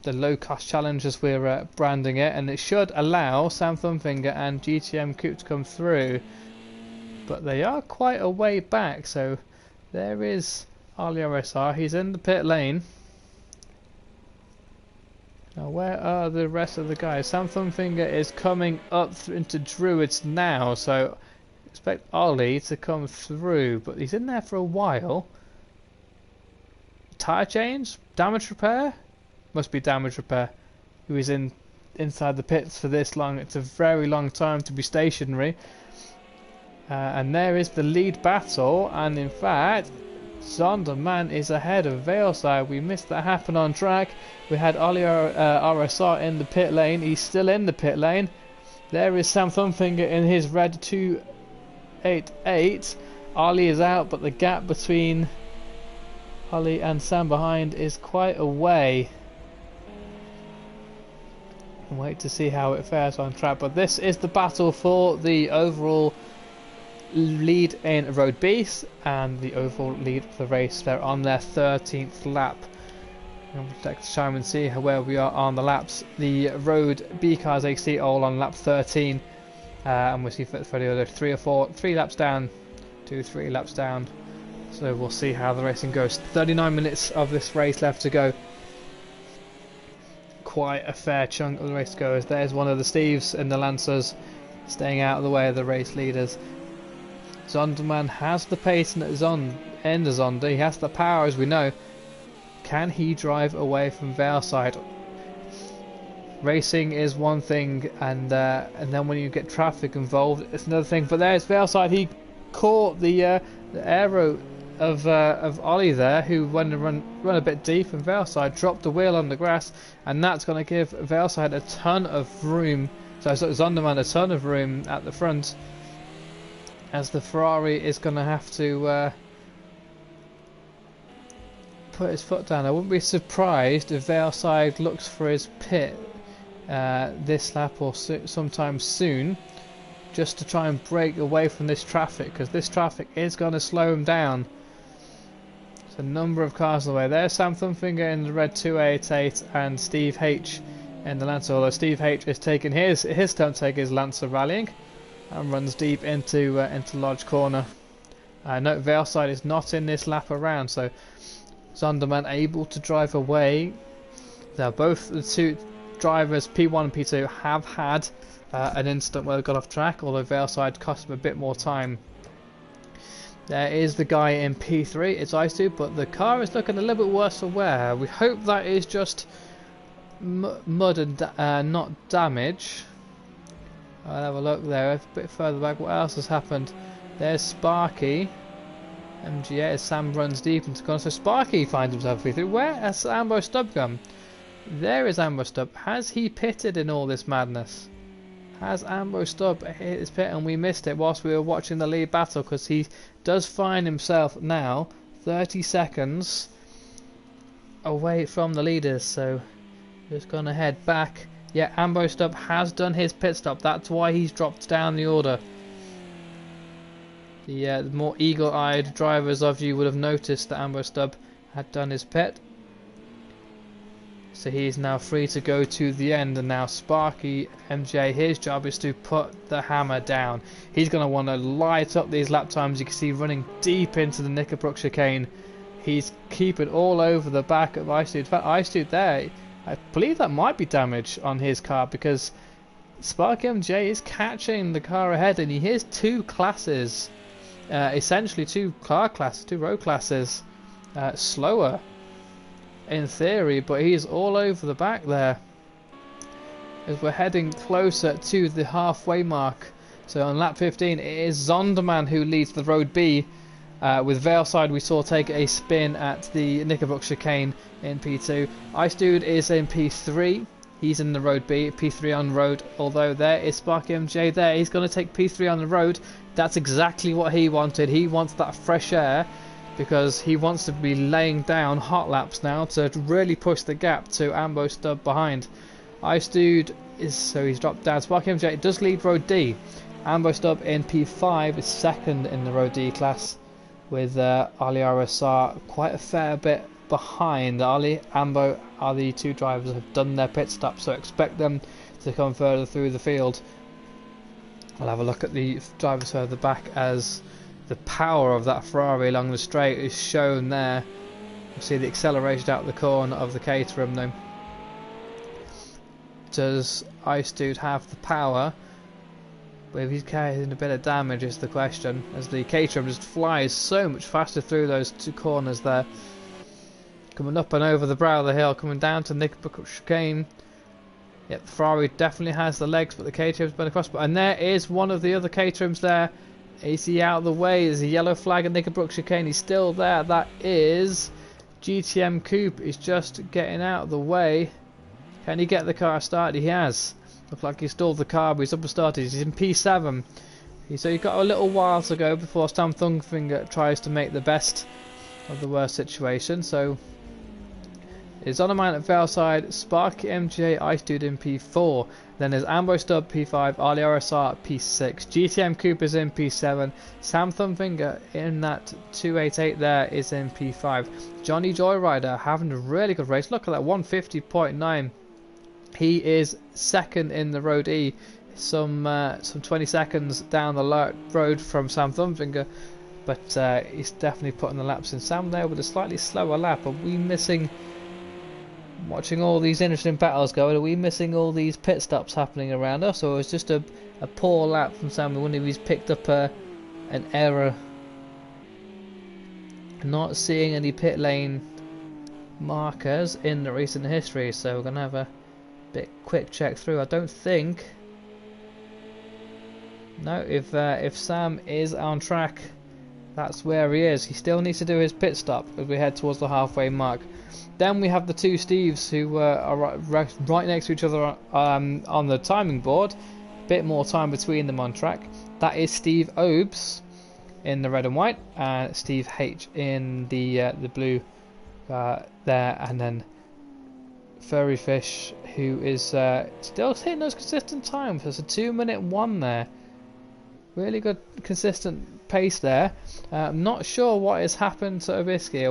the low cost challenge as we're branding it, and it should allow Sam Thumbfinger and GTM Coupe to come through, but they are quite a way back. So there is Ollie RSR, he's in the pit lane. Now where are the rest of the guys? Sam Thumbfinger is coming up into Druids now, so expect Ollie to come through, but he's in there for a while. tyre change? Damage repair? Must be damage repair. Who is inside the pits for this long? It's a very long time to be stationary. And there is the lead battle, and in fact Zonderman is ahead of Veilside. We missed that happen on track. We had Ollie RSR in the pit lane. He's still in the pit lane. There is Sam Thumbfinger in his red 288. Ollie is out, but the gap between Ollie and Sam behind is quite a way. Wait to see how it fares on track, but this is the battle for the overall lead in Road B and the overall lead for the race. They're on their 13th lap. And we'll take the time and see where we are on the laps. The Road B cars AC all on lap 13, and we'll see for the other 3 laps down, 3 laps down. So we'll see how the racing goes. 39 minutes of this race left to go. Quite a fair chunk of the race to go. As there's one of the Steves and the Lancers staying out of the way of the race leaders. Zonderman has the pace and Zonder. He has the power, as we know. Can he drive away from Veilside? Racing is one thing, and then when you get traffic involved, it's another thing. But there's Veilside. He caught the aero of Ollie there, who went and run a bit deep, and Veilside dropped the wheel on the grass, and that's going to give Veilside a ton of room. So Zonderman a ton of room at the front, as the Ferrari is going to have to put his foot down. I wouldn't be surprised if Veilside looks for his pit this lap or sometime soon, just to try and break away from this traffic, because this traffic is going to slow him down. There's a number of cars away. There's Sam Thumbfinger in the red 288 and Steve H in the Lancer, although Steve H is taking his turn to take his Lancer rallying and runs deep into Lodge Corner. Note Veilside is not in this lap around, so Zonderman able to drive away. Now both the two drivers, P1 and P2, have had an incident where they got off track, although Veilside cost him a bit more time. There is the guy in P3, it's Ice2, but the car is looking a little bit worse for wear. We hope that is just mud and not damage. I'll have a look there, a bit further back. What else has happened? There's Sparky. MGA as Sam runs deep into corner. So Sparky finds himself P3. Where has Ambo Stubb gone? There is Ambo Stubb. Has he pitted in all this madness? Has Ambo Stubb hit his pit and we missed it whilst we were watching the lead battle? Because he does find himself now 30 seconds away from the leaders. So just going to head back. Yeah, Ambo Stubb has done his pit stop. That's why he's dropped down the order. The more eagle-eyed drivers of you would have noticed that Ambo Stubb had done his pit. So he is now free to go to the end, and now Sparky MJ, his job is to put the hammer down. He's going to want to light up these lap times. You can see running deep into the Knickerbrook chicane. He's keeping all over the back of Ice Dude. In fact, Ice Dude there, I believe that might be damage on his car, because Sparky MJ is catching the car ahead, and he has two classes. Essentially two road classes slower in theory, but he's all over the back there as we're heading closer to the halfway mark. So on lap 15 it is Zonderman who leads the Road B, with Veilside we saw take a spin at the Knickerbrook chicane in P2. Ice Dude is in P3. He's in the Road B, P3 on road, although there is Sparky MJ there. He's going to take P3 on the road. That's exactly what he wanted. He wants that fresh air, because he wants to be laying down hot laps now to really push the gap to Ambo Stubb behind. Ice Dude is, so he's dropped down. Sparky MJ does lead Road D. Ambo Stubb in P5 is second in the Road D class, with Ali RSR quite a fair bit behind. Ali, Ambo are the two drivers that have done their pit stop, so expect them to come further through the field. I'll have a look at the drivers further back as the power of that Ferrari along the straight is shown there. You see the acceleration out the corner of the Caterham though. Does Ice Dude have the power? But if he's carrying a bit of damage is the question, as the Caterham just flies so much faster through those two corners there coming up and over the brow of the hill, coming down to Knickerbocker chicane. Yep, Ferrari definitely has the legs, but the Caterham's been across. And there is one of the other Caterhams there. Is he out of the way? There's a yellow flag at Knickerbocker chicane. He's still there. That is GTM Coupe. He's just getting out of the way. Can he get the car started? He has. Looks like he stalled the car, but he's up and started. He's in P7. So you've got a little while to go before Sam Thungfinger tries to make the best of the worst situation. So it's on a man at Valeside, Sparky MJ, Ice Dude in P4. Then there's Ambo Stub P5, Ali RSR P6. GTM Coupe is in P7. Sam Thungfinger in that 288 there is in P5. Johnny Joyrider having a really good race. Look at that 150.9. He is second in the Road E. Some 20 seconds down the road from Sam Thungfinger. But he's definitely putting the laps in. Sam there with a slightly slower lap. Are we missing... Watching all these interesting battles going, are we missing all these pit stops happening around us, or is it just a poor lap from Sam? I wonder if he's picked up an error. Not seeing any pit lane markers in the recent history, so we're going to have a quick check through. I don't think... No, if Sam is on track, that's where he is. He still needs to do his pit stop as we head towards the halfway mark. Then we have the two Steves who are right next to each other on the timing board. Bit more time between them on track. That is Steve Obes in the red and white, and Steve H in the blue there, and then Furry Fish, who is still hitting those consistent times. There's a 2-minute 1 there. Really good consistent pace there. I'm not sure what has happened to Obisky.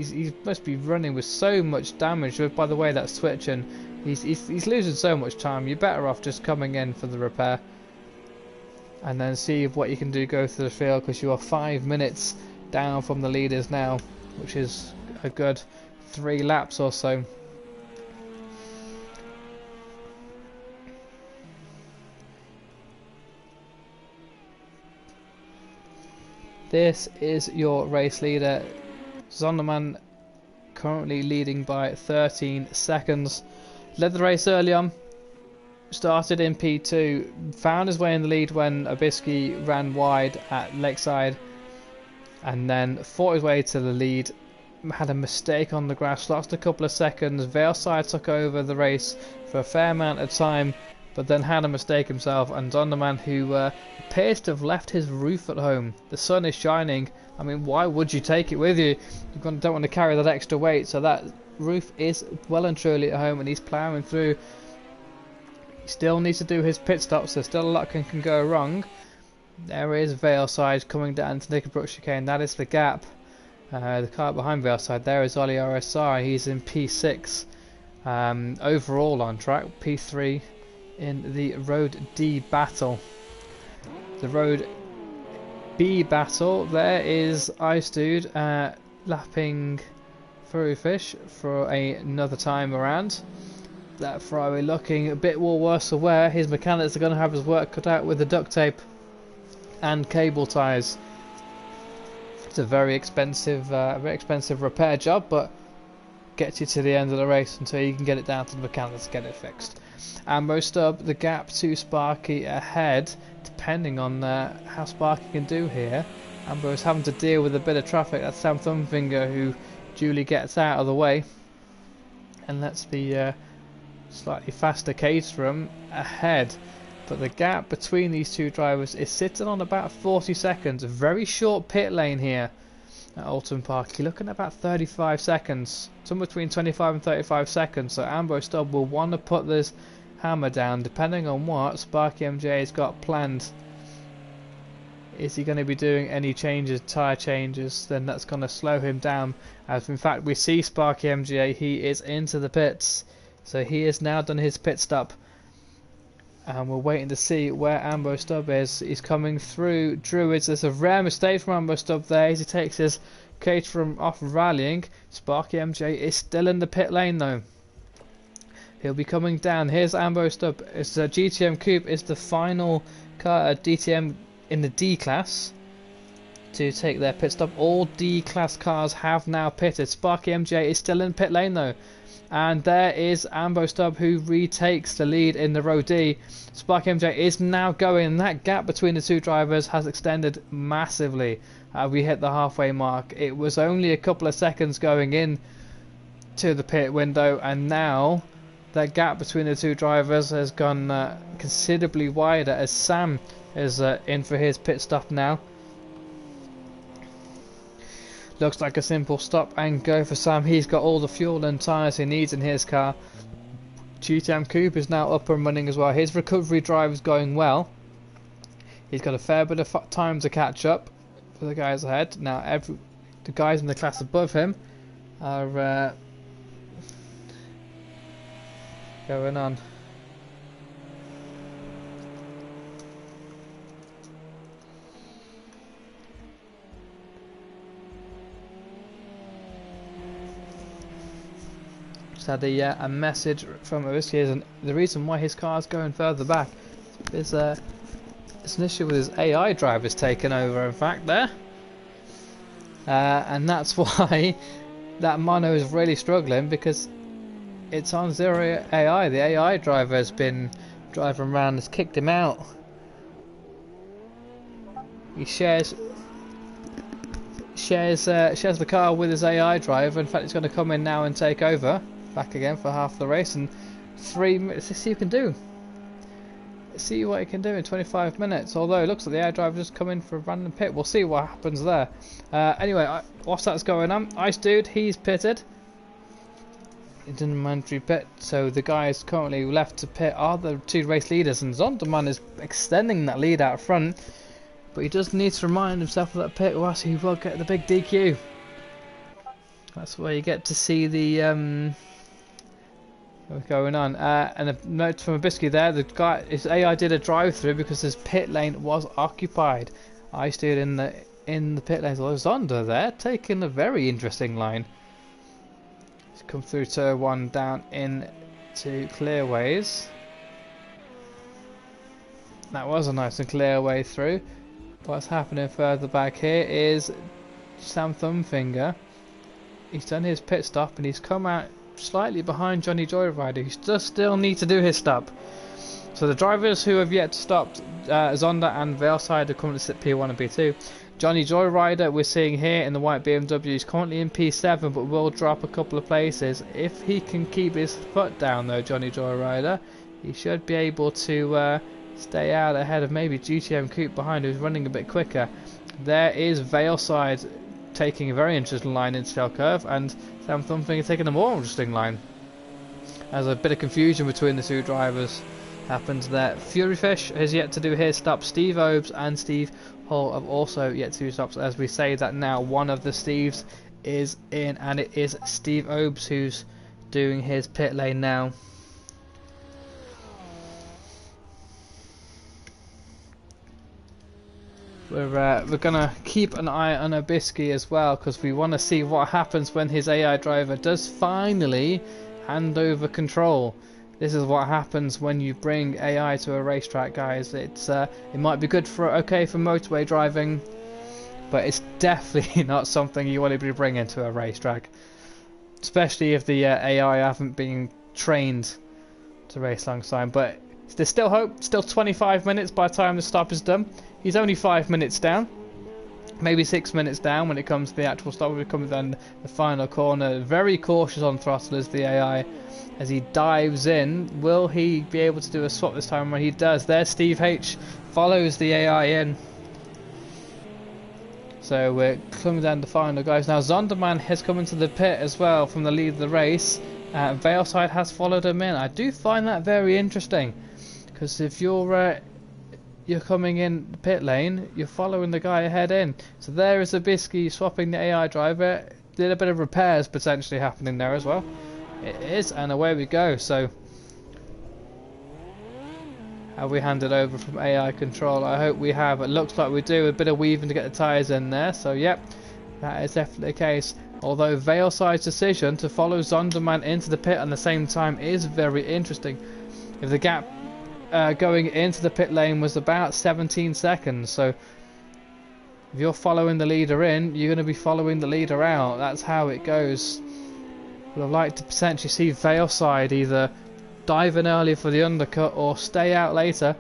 He must be running with so much damage. By the way that's switching, he's losing so much time. You're better off just coming in for the repair and then see what you can do go through the field, because you are 5 minutes down from the leaders now, which is a good 3 laps or so. This is your race leader, Zonderman, currently leading by 13 seconds. Led the race early on, started in P2, found his way in the lead when Obisky ran wide at Lakeside, and then fought his way to the lead. Had a mistake on the grass, lost a couple of seconds. Valeside took over the race for a fair amount of time, but then had a mistake himself, and Zonderman, who appears to have left his roof at home. The sun is shining. I mean, why would you take it with you? You don't want to carry that extra weight, so that roof is well and truly at home, and he's ploughing through. He still needs to do his pit stops, so still a lot can go wrong. There is Valeside coming down to Knickerbocker chicane. That is the gap. The car behind Valeside there is Ollie RSR. He's in P6. Overall on track, P3 in the Road D battle. The Road B battle, there is Ice Dude lapping Furry Fish for another time around. That Ferrari looking a bit more worse for wear. His mechanics are going to have his work cut out with the duct tape and cable ties. It's a very expensive repair job, but gets you to the end of the race until you can get it down to the mechanics to get it fixed. Ambo Stub, the gap to Sparky ahead, depending on how Sparky can do here. Ambo is having to deal with a bit of traffic. That's Sam Thumfinger, who duly gets out of the way and lets the slightly faster Caterham ahead. But the gap between these two drivers is sitting on about 40 seconds. A very short pit lane here at Oulton Park. You're looking at about 35 seconds. Somewhere between 25 and 35 seconds. So Ambo Stub will want to put this hammer down depending on what Sparky MJ has got planned. Is he going to be doing any changes, tyre changes? Then that's going to slow him down. As in fact we see Sparky MJ, he is into the pits. So he has now done his pit stop. And we're waiting to see where Ambo Stub is. He's coming through Druids. There's a rare mistake from Ambo Stub there as he takes his Caterham off rallying. Sparky MJ is still in the pit lane though. He'll be coming down. Here's Ambo Stub. It's a GTM Coupe. Is the final car at DTM in the D class. to take their pit stop. All D-class cars have now pitted. Sparky MJ is still in pit lane though. And there is Ambo Stub who retakes the lead in the row D. Sparky MJ is now going, and that gap between the two drivers has extended massively. We hit the halfway mark. It was only a couple of seconds going in to the pit window, and now that gap between the two drivers has gone considerably wider as Sam is in for his pit stop now. Looks like a simple stop and go for Sam. He's got all the fuel and tyres he needs in his car. GTM Coupe is now up and running as well. His recovery drive is going well. He's got a fair bit of time to catch up for the guys ahead. Now the guys in the class above him are going on. Had a message from Oulton, and the reason why his car's going further back is it's an issue with his AI drivers taking over, in fact, there, and that's why that mono is really struggling, because it's on zero AI. The AI driver has been driving around, has kicked him out. He shares the car with his AI driver. In fact, he's going to come in now and take over back again for half the race in 3 minutes. Let's see what he can do. Let's see what he can do in 25 minutes. Although it looks like the AI driver just come in for a random pit. We'll see what happens there. Anyway, whilst that's going on, Ice Dude, he's pitted. It's in a mandatory pit. So the guys currently left to pit are the two race leaders, and Zonderman is extending that lead out front. But he does need to remind himself of that pit, or else he will get the big DQ. That's where you get to see the what's going on. And a note from Abisky there, the guy, his AI did a drive through because his pit lane was occupied. I stood in the pit lane. Zonda there taking a very interesting line. He's come through turn 1 down into clearways. That was a nice and clear way through. What's happening further back here is Sam Thumbfinger. He's done his pit stop and he's come out slightly behind Johnny Joyrider, who does still need to do his stop. So the drivers who have yet to stop, Zonda and Veilside, are coming to sit P1 and P2. Johnny Joyrider, we're seeing here in the white BMW, is currently in P7 but will drop a couple of places. If he can keep his foot down though, Johnny Joyrider, he should be able to stay out ahead of maybe GTM Coupe behind, who's running a bit quicker. There is Veilside taking a very interesting line into Shell Curve, and Sam Thumbfinger taking a more interesting line. As a bit of confusion between the two drivers happens there. Furyfish has yet to do his stop. Steve Obes and Steve Hall have also yet to do stops. As we say that now, one of the Steves is in, and it is Steve Obes who's doing his pit lane now. We're gonna keep an eye on Obisky as well, because we want to see what happens when his AI driver does finally hand over control. This is what happens when you bring AI to a racetrack, guys. It might be good for motorway driving, but it's definitely not something you want to be bringing to a racetrack, especially if the AI haven't been trained to race alongside. But there's still hope. Still 25 minutes by the time the stop is done. He's only 5 minutes down, maybe 6 minutes down when it comes to the actual stop. We come then the final corner. Very cautious on throttle is the AI as he dives in. Will he be able to do a swap this time? When he does, there Steve H follows the AI in. So we're coming down the final, guys. Now Zonderman has come into the pit as well from the lead of the race. Veilside has followed him in. I do find that very interesting, because if you're coming in the pit lane, you're following the guy ahead in. So there is Obisky swapping the AI driver. Did a bit of repairs potentially happening there as well. It is, and away we go. So have we handed over from AI control? I hope we have. It looks like we do. A bit of weaving to get the tyres in there. So yep, that is definitely the case. Although Veilside's decision to follow Zonderman into the pit at the same time is very interesting. If the gap going into the pit lane was about 17 seconds, so If you're following the leader in, you're going to be following the leader out. That's how it goes. But I'd like to potentially see Veilside either dive in early for the undercut or stay out later.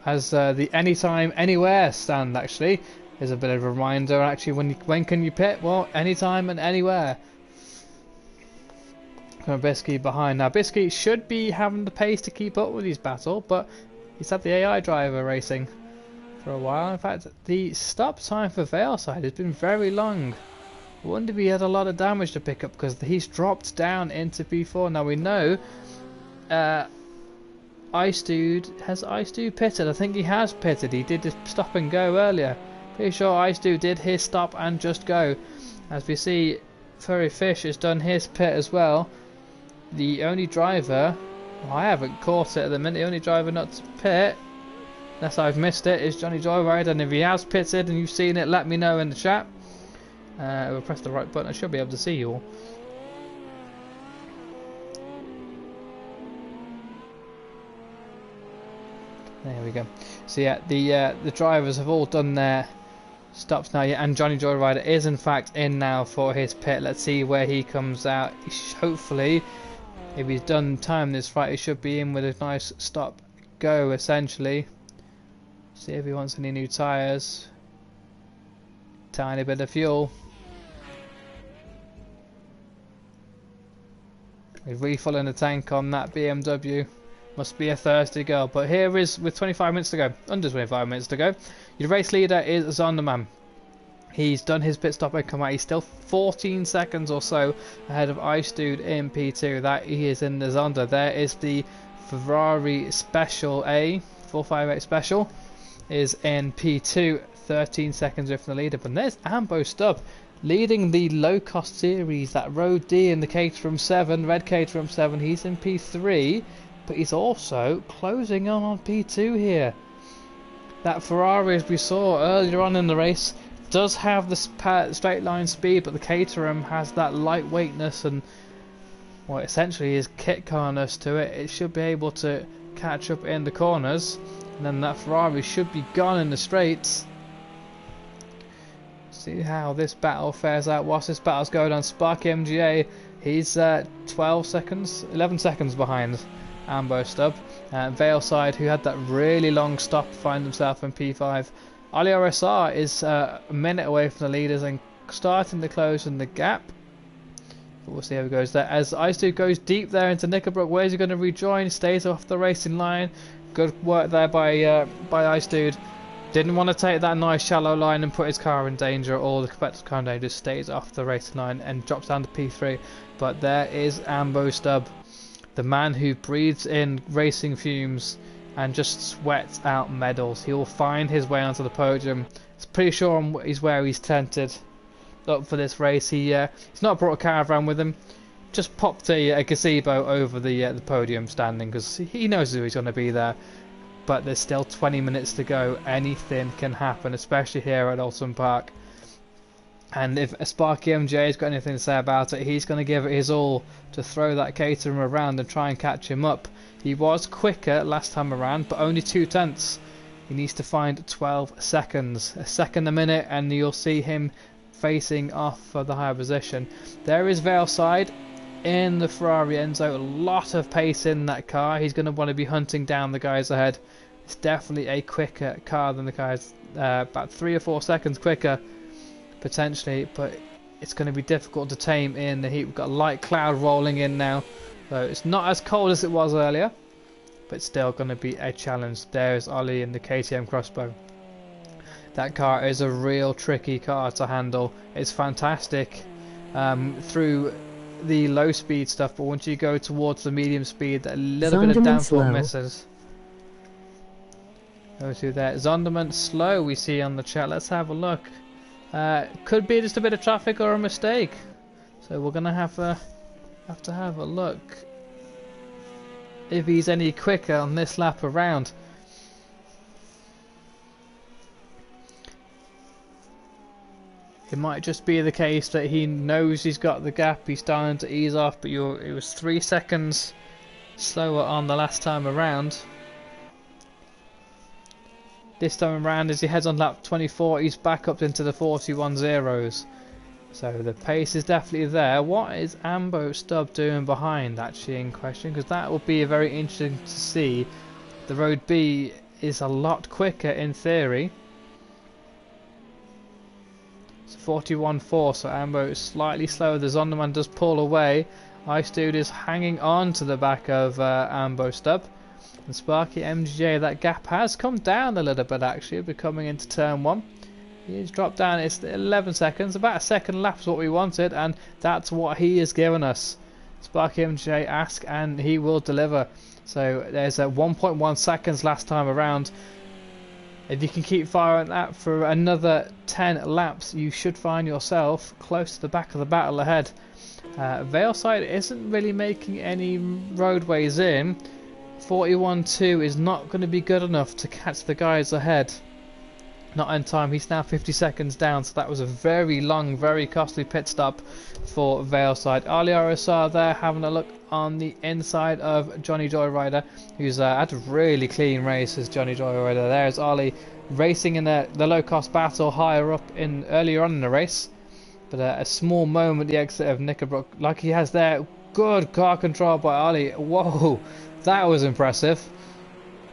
As the anytime, anywhere stand actually is a bit of a reminder. Actually, when can you pit? Well, anytime and anywhere. Bisky behind now. Bisky should be having the pace to keep up with his battle, but he's had the AI driver racing for a while. In fact, the stop time for Veilside has been very long. I wonder if he had a lot of damage to pick up because he's dropped down into P4. Now we know Ice Dude pitted. I think he has pitted. He did stop and go earlier. Pretty sure Ice Dude did his stop and just go. As we see, Furry Fish has done his pit as well. The only driver, well, I haven't caught it at the minute, the only driver not to pit, unless I've missed it, is Johnny Joyride. And if he has pitted and you've seen it, let me know in the chat. We'll press the right button, I should be able to see you all. There we go. So yeah, the drivers have all done their stops now, yeah, and Johnny Joyrider is in fact in now for his pit. Let's see where he comes out. Hopefully, if he's done time this right, he should be in with a nice stop go essentially. See if he wants any new tyres. Tiny bit of fuel. He's refilling the tank on that BMW. Must be a thirsty girl. But here is, with 25 minutes to go, under 25 minutes to go, your race leader is Zonderman. He's done his pit stop and come out. He's still 14 seconds or so ahead of Ice Dude in P2. That he is in the Zonda. There is the Ferrari Special A, 458 Special, is in P2, 13 seconds away from the leader. But there's Ambo Stubb leading the low cost series, that Road D in the Caterham 7, red Caterham 7. He's in P3. But he's also closing on P2 here. That Ferrari, as we saw earlier on in the race, does have the straight line speed, but the Caterham has that lightweightness and, well, essentially his kit carness to it. It should be able to catch up in the corners, and then that Ferrari should be gone in the straights. See how this battle fares out. Whilst this battle's going on, Sparky MGA, he's 11 seconds behind Ambo Stubb. Veilside, who had that really long stop, finds himself in P5. Ali RSR is a minute away from the leaders and starting to close in the gap. But we'll see how it goes there. As Ice Dude goes deep there into Knickerbrook, where's he going to rejoin? Stays off the racing line. Good work there by Ice Dude. Didn't want to take that nice shallow line and put his car in danger, or the competitor's car in danger. Just stays off the racing line and drops down to P3. But there is Ambo Stubb, the man who breathes in racing fumes and just sweats out medals. He will find his way onto the podium. It's pretty sure he's where he's tented up for this race. He's not brought a caravan with him. Just popped a gazebo over the podium standing because he knows who he's going to be there. But there's still 20 minutes to go. Anything can happen, especially here at Oulton Park. And if Sparky MJ's got anything to say about it, he's going to give it his all to throw that Caterham around and try and catch him up. He was quicker last time around, but only 2/10. He needs to find 12 seconds. A second a minute, and you'll see him facing off for the higher position. There is Veilside in the Ferrari Enzo. A lot of pace in that car. He's going to want to be hunting down the guys ahead. It's definitely a quicker car than the guys, about 3 or 4 seconds quicker potentially, but it's going to be difficult to tame in the heat. We've got a light cloud rolling in now, so it's not as cold as it was earlier, but still going to be a challenge. There's Ollie in the KTM Crossbow. That car is a real tricky car to handle. It's fantastic through the low speed stuff, but once you go towards the medium speed, a little bit of downforce misses. Go to there. Zonderman slow, we see on the chat. Let's have a look. Could be just a bit of traffic or a mistake, so we're gonna have to have a look if he's any quicker on this lap around. It might just be the case that he knows he's got the gap, he's starting to ease off, but it was 3 seconds slower on the last time around. this time around, as he heads on lap 24, he's back up into the 41.0s. So the pace is definitely there. What is Ambo Stubb doing behind, actually, in question? Because that will be very interesting to see. The Road B is a lot quicker in theory. It's 41.4, so Ambo is slightly slower. The Zonderman does pull away. Ice Dude is hanging on to the back of Ambo Stubb. And Sparky MGJ, that gap has come down a little bit actually, becoming into turn 1. He's dropped down, it's 11 seconds, about a second lap is what we wanted, and that's what he has given us. Sparky MGJ ask and he will deliver. So there's a 1.1 seconds last time around. If you can keep firing that for another 10 laps, you should find yourself close to the back of the battle ahead. Valeside isn't really making any roadways in. 41.2 is not going to be good enough to catch the guys ahead. Not in time. He's now 50 seconds down, so that was a very long, very costly pit stop for Valeside. Ali RSR there having a look on the inside of Johnny Joyrider, who's had a really clean race as Johnny Joyrider. There's Ali racing in the low-cost battle higher up in earlier on in the race, but a small moment the exit of Knickerbrook, like he has there. Good car control by Ali. Whoa, that was impressive.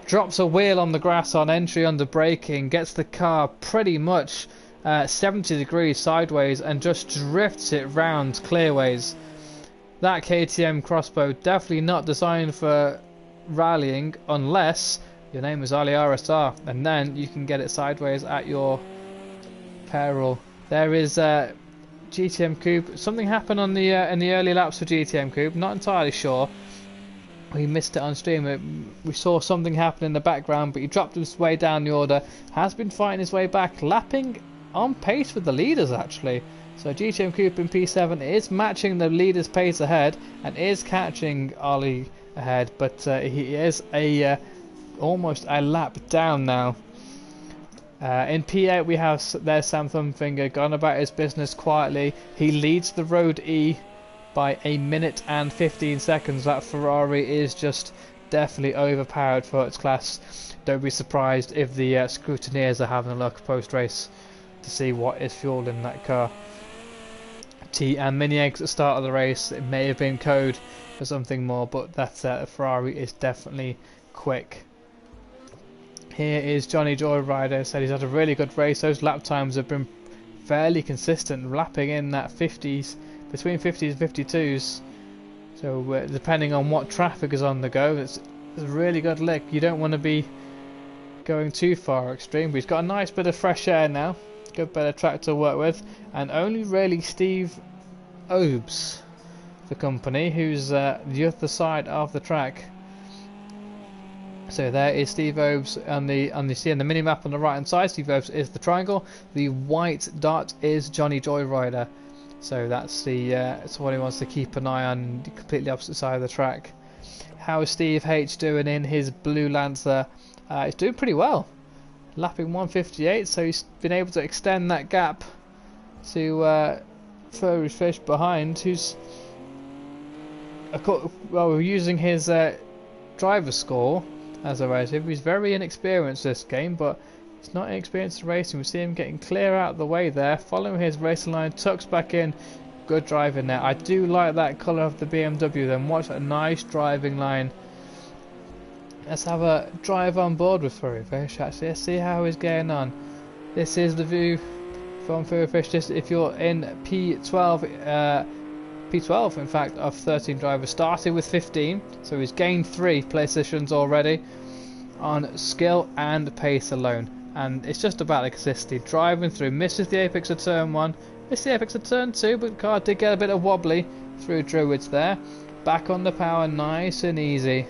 Drops a wheel on the grass on entry under braking, gets the car pretty much 70 degrees sideways and just drifts it round clearways. That KTM crossbow definitely not designed for rallying unless your name is Ali RSR, and then you can get it sideways at your peril. There is GTM Coupe. Something happened on the in the early laps for GTM Coupe, not entirely sure. We missed it on stream. We saw something happen in the background, but he dropped his way down the order. Has been fighting his way back, lapping on pace with the leaders actually. So GTM Coupe in P7 is matching the leaders' pace ahead and is catching Ali ahead, but he is almost a lap down now. In P8 we have there's Sam Thumbfinger gone about his business quietly. He leads the Road E by 1 minute and 15 seconds. That Ferrari is just definitely overpowered for its class. Don't be surprised if the scrutineers are having a look post-race to see what is fueling that car. T and mini eggs at the start of the race. It may have been code for something more, but that Ferrari is definitely quick. Here is Johnny Joyrider. Said he's had a really good race. Those lap times have been fairly consistent, lapping in that 50s, between 50s and 52s. So depending on what traffic is on the go, it's a really good lick. You don't want to be going too far extreme, but he's got a nice bit of fresh air now. Good bit of track to work with, and only really Steve Obes, the company, who's the other side of the track. So there is Steve Obes on the mini map on the right hand side. Steve Obes is the triangle. The white dot is Johnny Joyrider. So that's it's what he wants to keep an eye on, the completely opposite side of the track. How is Steve H doing in his blue Lancer? He's doing pretty well, lapping 158. So he's been able to extend that gap to Furry Fish behind, who's using his driver score as a relative. He's very inexperienced this game, but he's not inexperienced in racing. We see him getting clear out of the way there, following his racing line, tucks back in. Good driving there. I do like that colour of the BMW then. Watch that nice driving line. Let's have a drive on board with Furry Fish actually. Let's see how he's getting on. This is the view from Furry Fish. If you're in P12 in fact of 13 drivers, started with 15, so he's gained 3 positions already on skill and pace alone, and it's just about the consistency. Driving through, misses the apex of turn 1, missed the apex of turn 2, but the car did get a bit of wobbly through Druids there. Back on the power, nice and easy,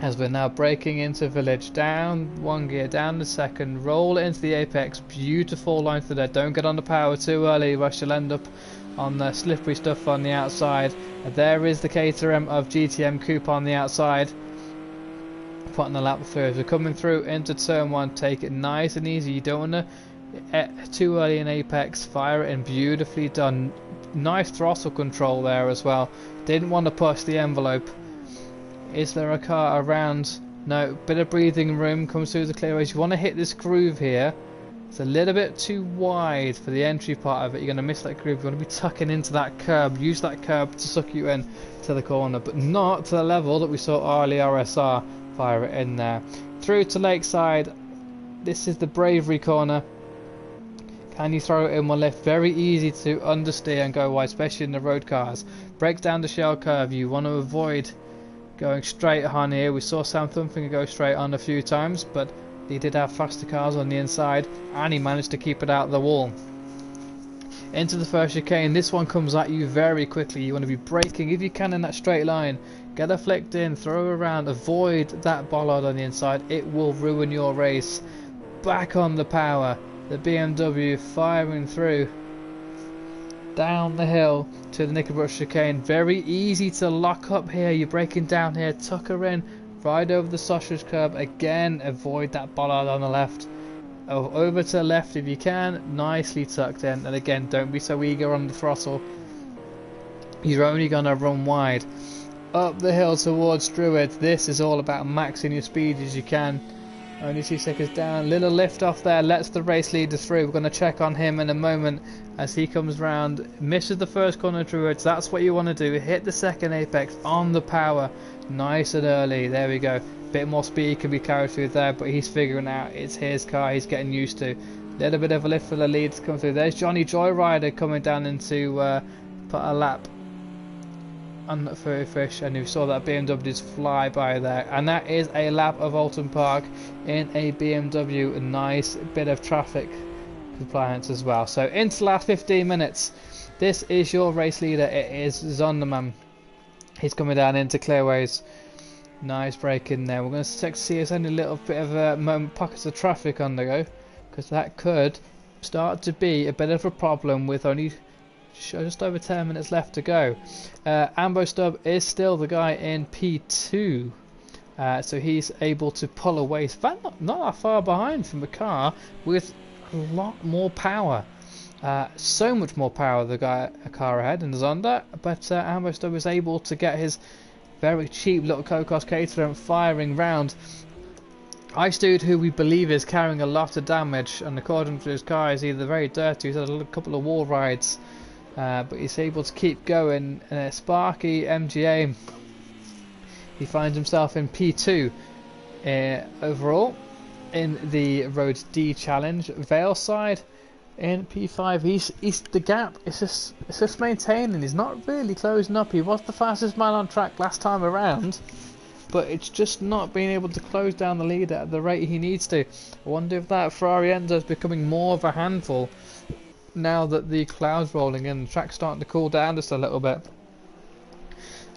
as we're now braking into Village. Down 1 gear, down the second, roll into the apex. Beautiful line through there. Don't get on the power too early, or you'll end up on the slippery stuff on the outside. And there is the KTM of GTM Coupe on the outside, putting the lap through. As we're coming through into turn 1, take it nice and easy. You don't want to too early in apex. Fire it in, beautifully done. Nice throttle control there as well. Didn't want to push the envelope. Is there a car around No, bit of breathing room comes through the clearways. You want to hit this groove here. It's a little bit too wide for the entry part of it. You're going to miss that groove. You want to be tucking into that curb. Use that curb to suck you in to the corner, but not to the level that we saw early RSR fire it in there. Through to Lakeside. This is the Bravery Corner. Can you throw it in one left? Very easy to understeer and go wide, especially in the road cars. Breaks down the shell curve. You want to avoid going straight on here. We saw Sam Thumpfinger go straight on a few times, but he did have faster cars on the inside, and he managed to keep it out of the wall. Into the first chicane. This one comes at you very quickly. You want to be braking if you can in that straight line. Get her flicked in, throw her around, avoid that bollard on the inside. It will ruin your race. Back on the power. The BMW firing through down the hill to the Knickerbrook chicane. Very easy to lock up here. You're braking down here, tuck her in, ride over the sausage curb again, avoid that bollard on the left. Over to the left if you can, nicely tucked in, and again don't be so eager on the throttle. You're only going to run wide. Up the hill towards Druid. This is all about maxing your speed as you can. Only 2 seconds down, little lift off there, lets the race leader through. We're going to check on him in a moment as he comes round, misses the first corner Druids. That's what you want to do, hit the second apex on the power, nice and early. There we go, bit more speed can be carried through there, but he's figuring out it's his car, he's getting used to. Little bit of a lift for the lead to come through. There's Johnny Joyrider coming down into put a lap on that furry fish, and you saw that BMW just fly by there, and that is a lap of Oulton Park in a BMW. A nice bit of traffic compliance as well. So into the last 15 minutes, this is your race leader. It is Zonderman. He's coming down into clearways. Nice break in there. We're going to check to see if there's any little bit of pockets of traffic on the go, because that could start to be a bit of a problem with only just over 10 minutes left to go. Ambo Stubb is still the guy in P2, so he's able to pull away. In fact, not that far behind from the car with a lot more power. So much more power, the guy a car ahead in the Zonda, but Ambo Stubb is able to get his very cheap little Cocos Caterham firing round Ice Dude, who we believe is carrying a lot of damage, and according to his car is either very dirty, he's had a couple of wall rides. But he's able to keep going. Sparky MGA, he finds himself in P2 overall in the Road D challenge. Valeside in P5. He's the gap. It's just maintaining. He's not really closing up. He was the fastest man on track last time around, but it's just not being able to close down the lead at the rate he needs to. I wonder if that Ferrari Enzo is becoming more of a handful now that the clouds rolling in, the track's starting to cool down just a little bit.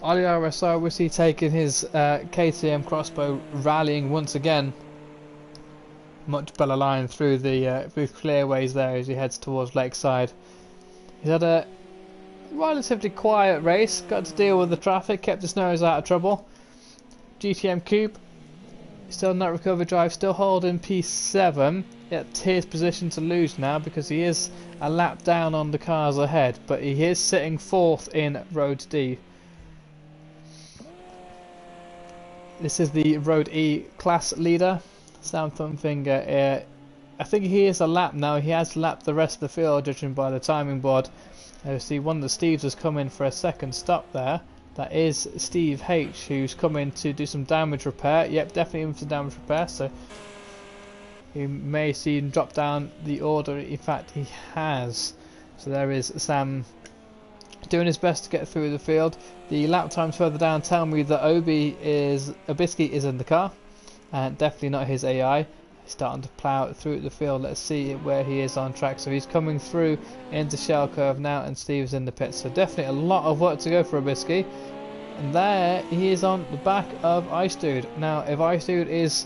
Ollie RSR, was he taking his KTM crossbow, rallying once again. Much better line through the clearways there as he heads towards Lakeside. He's had a relatively quiet race, got to deal with the traffic, kept his nose out of trouble. GTM Coupe, still not recovered drive, still holding P7. It's his position to lose now because he is a lap down on the cars ahead, but he is sitting 4th in Road D. This is the Road E class leader, Sam Thumpfinger. I think he is a lap now. He has lapped the rest of the field, judging by the timing board. I see one of the Steves has come in for a second stop there. That is Steve H, who's come in to do some damage repair. Yep, definitely in for damage repair, so you may see him drop down the order. In fact, he has. So there is Sam doing his best to get through the field. The lap times further down tell me that Obisky is in the car, and definitely not his AI. He's starting to plough through the field. Let's see where he is on track. So he's coming through into shell curve now, and Steve's in the pit. So definitely a lot of work to go for Obisky. And there he is on the back of Ice Dude. Now, if Ice Dude is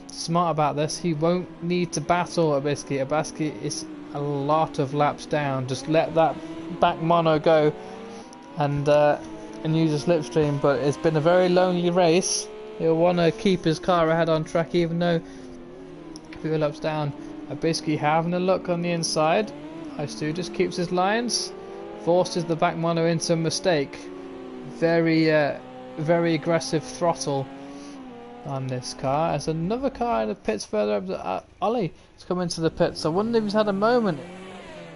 smart about this, he won't need to battle Obisky. Obisky is a lot of laps down. Just let that back mono go and use a slipstream. But it's been a very lonely race. He'll want to keep his car ahead on track, even though a few laps down. Obisky having a look on the inside. Ice Dude just keeps his lines, forces the back mono into a mistake. Very aggressive throttle on this car. There's another car in the pits further up. Ollie has come into the pits. I wonder if he's had a moment.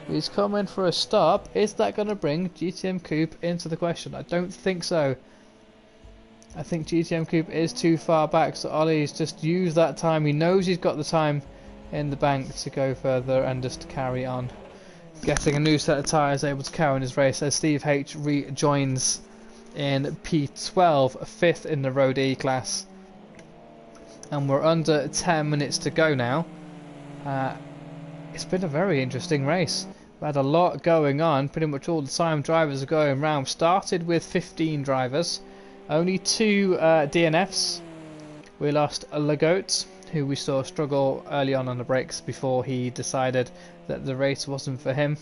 He's come in for a stop. Is that going to bring GTM Coupe into the question? I don't think so. I think GTM Coupe is too far back, so Ollie's just used that time. He knows he's got the time in the bank to go further and just carry on. Getting a new set of tyres, able to carry on his race as Steve H rejoins in P12, 5th in the Road E class. And we're under 10 minutes to go now. It's been a very interesting race. We had a lot going on. Pretty much all the time drivers are going around. Started with 15 drivers. Only 2 DNFs. We lost Lagote, who we saw struggle early on the brakes before he decided that the race wasn't for him.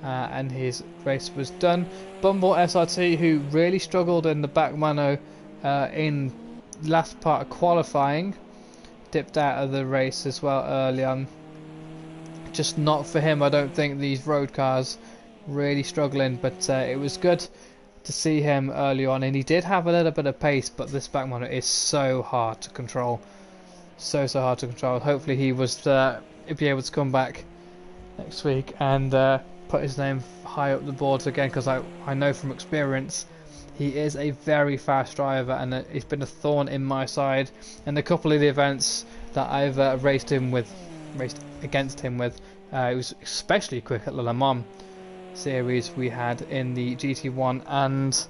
And his race was done. Bumble SRT, who really struggled in the back mono in last part of qualifying, dipped out of the race as well early on. Just not for him. I don't think these road cars really struggling, but it was good to see him early on, and he did have a little bit of pace, but this back mono is so hard to control, so hard to control. Hopefully he was be able to come back next week and put his name high up the boards again, because I know from experience he is a very fast driver, and it's been a thorn in my side in a couple of the events that I've raced against him with. It was especially quick at the Le Mans series we had in the GT1 and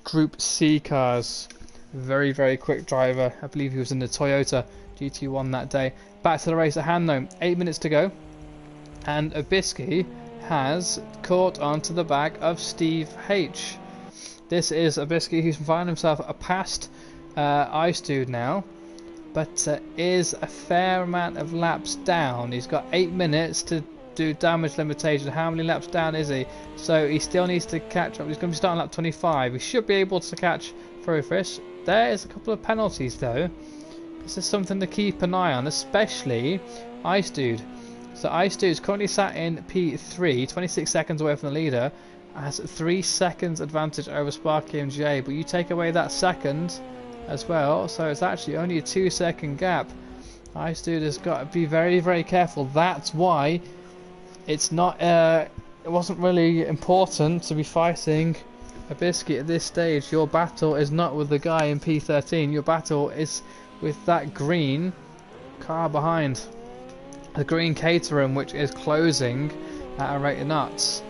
Group C cars. Very quick driver. I believe he was in the Toyota GT1 that day. Back to the race at hand though. 8 minutes to go, and Abiski has caught onto the back of Steve H. This is Abiski, who's finding himself a past Ice Dude now, but is a fair amount of laps down. He's got 8 minutes to do damage limitation. How many laps down is he? So he still needs to catch up. He's going to be starting lap 25. He should be able to catch Fish. There is a couple of penalties though. This is something to keep an eye on, especially Ice Dude. So Ice Dude is currently sat in P3, 26 seconds away from the leader, has 3 seconds advantage over Sparky MGA, but you take away that second as well, so it's actually only a 2-second gap. Ice Dude has got to be very careful. That's why it's not it wasn't really important to be fighting a biscuit at this stage. Your battle is not with the guy in P13, your battle is with that green car behind, the green Caterham, which is closing at a rate of knots.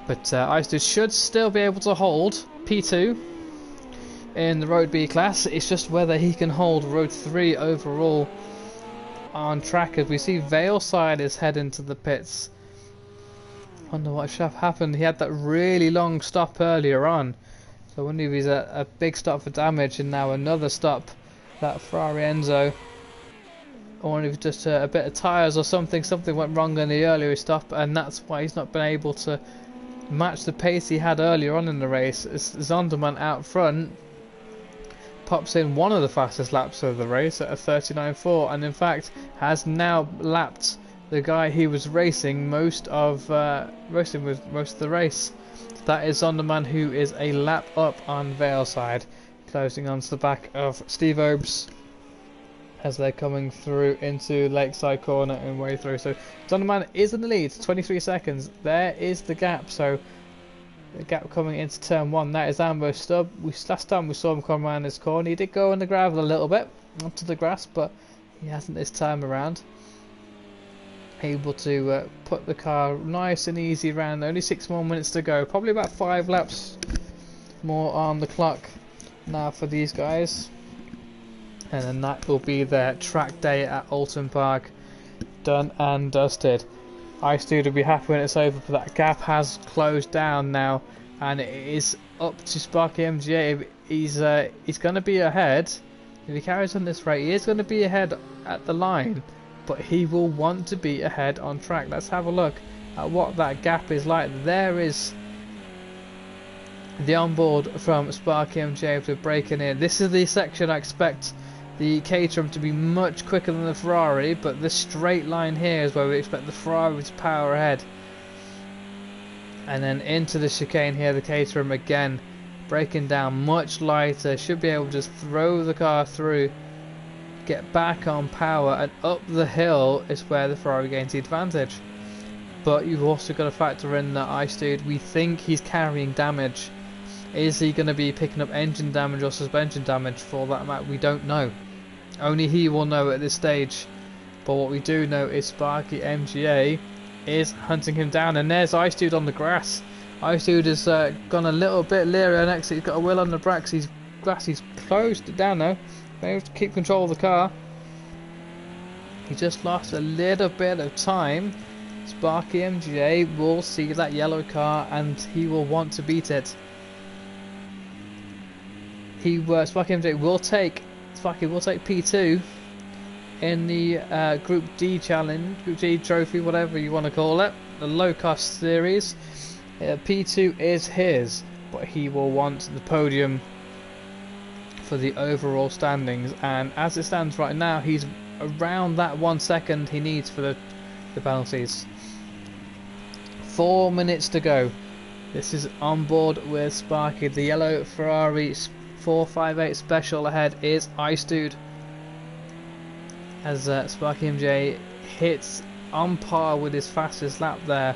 But Ice Dude should still be able to hold P2 in the Road B class. It's just whether he can hold Road 3 overall on track, as we see Valeside is heading to the pits. Wonder what should have happened. He had that really long stop earlier on, so I wonder if he's a big stop for damage and now another stop, that Ferrari Enzo. I wonder if it's just a bit of tyres or something went wrong in the earlier stop, and that's why he's not been able to match the pace he had earlier on in the race. Zonderman out front pops in one of the fastest laps of the race at a 39.4, and in fact has now lapped the guy he was racing most of the race. So that is Zonderman, who is a lap up on Valeside, closing onto the back of Steve Obes as they're coming through into Lakeside Corner and way through. So Zonderman is in the lead, 23 seconds. There is the gap, so the gap coming into turn 1. That is Ambo Stubb. Last time we saw him come around this corner, he did go on the gravel a little bit, onto the grass, but he hasn't this time around. Able to put the car nice and easy around. Only 6 more minutes to go. Probably about 5 laps more on the clock now for these guys. And then that will be their track day at Oulton Park done and dusted. Ice Dude will be happy when it's over, but that gap has closed down now, and it is up to Sparky MGA. He's going to be ahead. If he carries on this rate, he is going to be ahead at the line, but he will want to be ahead on track. Let's have a look at what that gap is like. There is the onboard from Sparky MGA to breaking in. This is the section I expect the Caterham to be much quicker than the Ferrari, but this straight line here is where we expect the Ferrari to power ahead. And then into the chicane here, the Caterham again Braking down much lighter, should be able to just throw the car through, get back on power, and up the hill is where the Ferrari gains the advantage. But you've also got to factor in that Ice Dude, we think he's carrying damage. Is he going to be picking up engine damage or suspension damage for that matter? We don't know. Only he will know at this stage. But what we do know is Sparky MGA is hunting him down, and there's Ice Dude on the grass. Ice Dude has gone a little bit leery next. He's got a wheel on the brakes. He's closed it down now. Able to keep control of the car. He just lost a little bit of time. Sparky MGA will see that yellow car and he will want to beat it. Sparky MGA will take P2 in the Group D challenge, Group D trophy, whatever you want to call it, the low cost series. P2 is his, but he will want the podium for the overall standings, and as it stands right now, he's around that 1 second he needs for the penalties. 4 minutes to go. This is on board with Sparky. The yellow Ferrari 458 special ahead is Ice Dude, as Sparky MJ hits on par with his fastest lap there,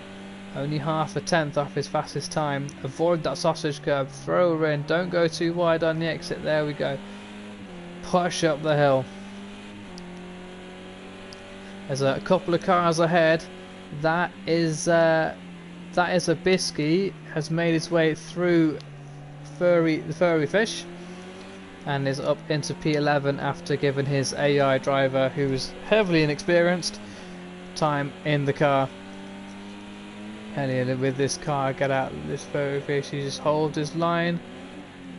only half a tenth off his fastest time. Avoid that sausage curb, throw her in, don't go too wide on the exit, there we go. Push up the hill. There's a couple of cars ahead. That is a Bisky, has made his way through the furry fish and is up into P11 after giving his AI driver, who is heavily inexperienced, time in the car. And with this car, get out of this furry fish. He just holds his line.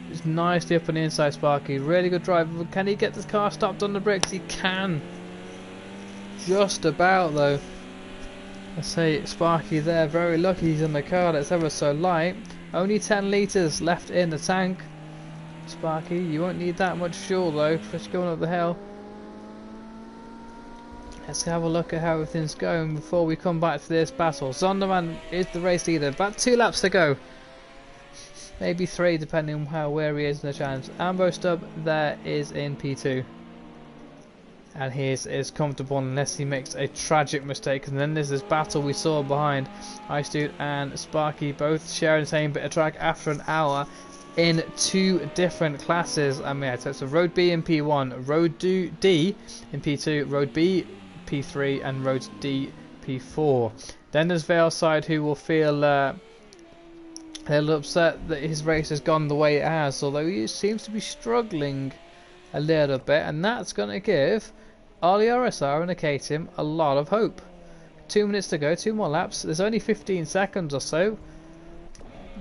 Just nicely up on the inside, Sparky. Really good driver. Can he get this car stopped on the bricks? He can. Just about though. I say Sparky there, very lucky he's in the car that's ever so light. Only 10 litres left in the tank. Sparky, you won't need that much fuel though, just going up the hill. Let's have a look at how everything's going before we come back to this battle. Zondervan is the race leader, about 2 laps to go. Maybe 3 depending on how where he is in the challenge. Ambo Stub there is in P2. And he is comfortable unless he makes a tragic mistake. And then there's this battle we saw behind Ice Dude and Sparky, both sharing the same bit of track after an hour in 2 different classes. I mean, so it's a Road B in P1, Road D in P2, Road B P3, and Road D P4. Then there's Valeside, who will feel a little upset that his race has gone the way it has, although he seems to be struggling a little bit, and that's going to give Ollie RSR and KTM a lot of hope. 2 minutes to go, 2 more laps. There's only 15 seconds or so.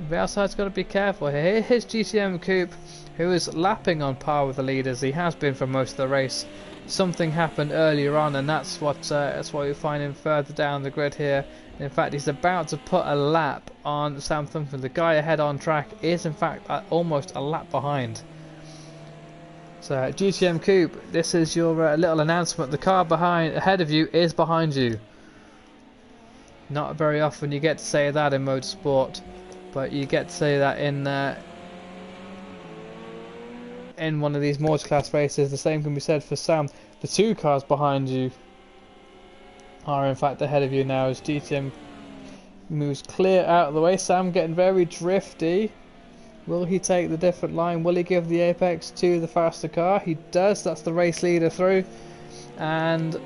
Valeside's got to be careful here. Here's GTM Coupe, who is lapping on par with the leaders. He has been for most of the race. Something happened earlier on, and that's why we find him further down the grid here. In fact, he's about to put a lap on Sam Thumford. The guy ahead on track is in fact almost a lap behind. So GTM Coupe, this is your little announcement. The car ahead of you is behind you. Not very often you get to say that in motorsport, but you get to say that in one of these multi-class races. The same can be said for Sam. The 2 cars behind you are in fact ahead of you now as GTM moves clear out of the way. Sam getting very drifty. Will he take the different line? Will he give the apex to the faster car? He does. That's the race leader through. And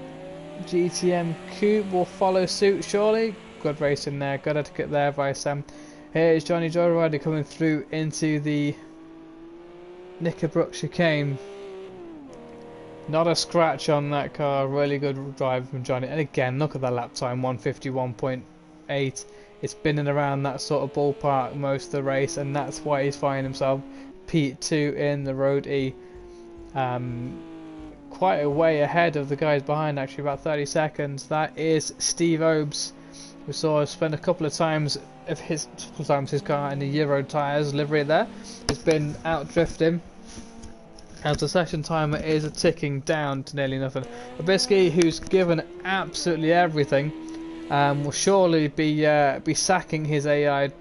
GTM Coupe will follow suit surely. Good racing there. Good etiquette there by Sam. Here's Johnny Joyrider coming through into the Knickerbrook chicane. Not a scratch on that car. Really good drive from Johnny. And again, look at that lap time, 151.8. It's been in around that sort of ballpark most of the race, and that's why he's finding himself P2 in the Road E. Quite a way ahead of the guys behind, actually, about 30 seconds. That is Steve Obes. We saw him spend a couple of times his car in the Euro tyres livery there. It's been out drifting, as the session timer is ticking down to nearly nothing. Abisky, who's given absolutely everything, will surely be sacking his AI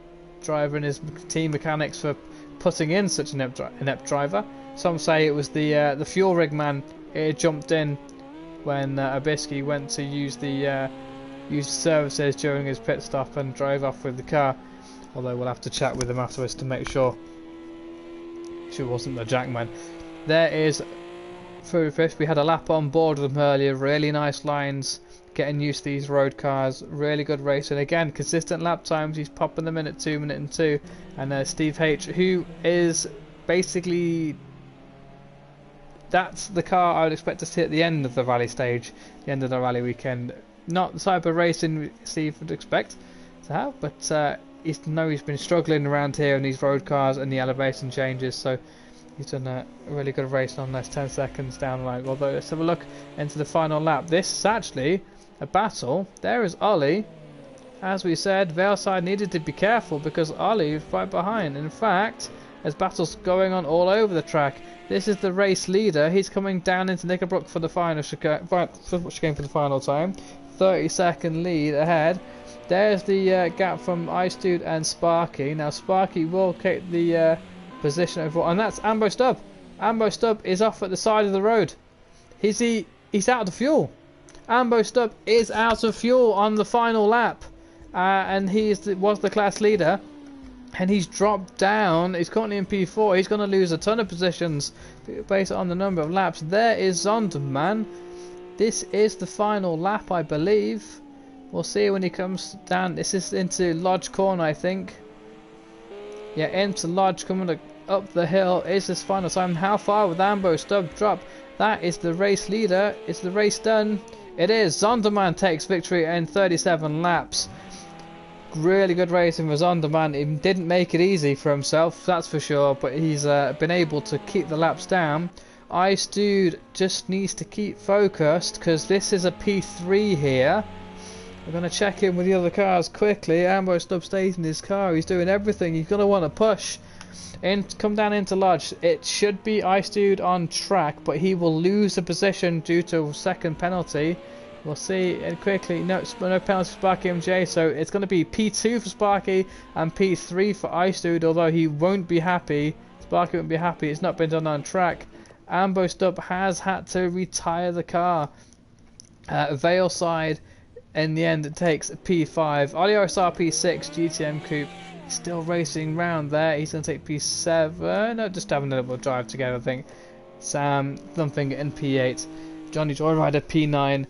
driver and his team mechanics for putting in such an inept driver. Some say it was the fuel rig man. It jumped in when Abiski went to use the services during his pit stop and drove off with the car. Although we'll have to chat with him afterwards to make sure it wasn't the jackman. There is Ferrari Fish. We had a lap on board with him earlier. Really nice lines. Getting used to these road cars. Really good racing. Again, consistent lap times. He's popping them in at 2 minutes and 2. And Steve H, who is basically... That's the car I would expect to see at the end of the rally stage. The end of the rally weekend. Not the type of racing Steve would expect to have. But he's been struggling around here in these road cars and the elevation changes. So he's done a really good race on this 10 seconds down the line. Although let's have a look into the final lap. This is actually a battle. There is Ollie. As we said, Valeside needed to be careful because Ollie is right behind. In fact, there's battles going on all over the track. This is the race leader. He's coming down into Knickerbrook for the final chicane for the final time. 30-second lead ahead. There's the gap from Ice Dude and Sparky. Now Sparky will take the position overall, and that's Ambo Stubb. Ambo Stubb is off at the side of the road. He's out of fuel. Ambo Stubb is out of fuel on the final lap, and he was the class leader, and he's dropped down. He's currently in P4. He's going to lose a ton of positions based on the number of laps. There is Zonderman. This is the final lap, I believe. We'll see when he comes down. This is into Lodge Corner, I think. Yeah, into Lodge, coming up the hill. Is this final time? How far would Ambo Stubb drop? That is the race leader. Is the race done? It is. Zonderman takes victory in 37 laps. Really good racing for Zonderman. He didn't make it easy for himself, that's for sure, but he's been able to keep the laps down. Ice Dude just needs to keep focused because this is a P3 here. We're going to check in with the other cars quickly. Ambo Stubb stays in his car. He's doing everything. He's going to want to push and come down into Lodge. It should be Ice Dude on track, but he will lose a position due to a second penalty. We'll see quickly. No penalty for Sparky MJ, so it's going to be P2 for Sparky and P3 for Ice Dude, although he won't be happy. Sparky won't be happy. It's not been done on track. Ambo Stubb has had to retire the car. Valeside, in the end, it takes P5. Ollie OSR P6, GTM Coupe. He's still racing round there. He's going to take P7. No, just having a little drive together, I think. Sam Thumping in P8. Johnny Joyrider P9.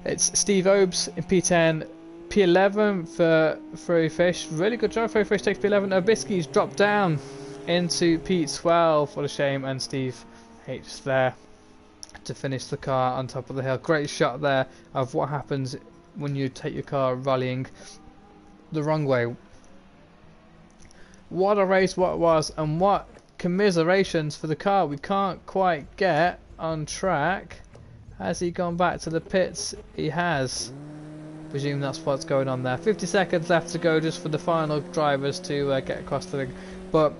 It's Steve Obes in P10. P11 for Ferrari Fish. Really good job. Ferrari Fish takes P11. Obiski's dropped down into P12. What a shame. And Steve H there to finish the car on top of the hill. Great shot there of what happens when you take your car rallying the wrong way. What a race what it was, and what commiserations for the car we can't quite get on track. Has he gone back to the pits? He has. Presume that's what's going on there. 50 seconds left to go just for the final drivers to get across the ring. But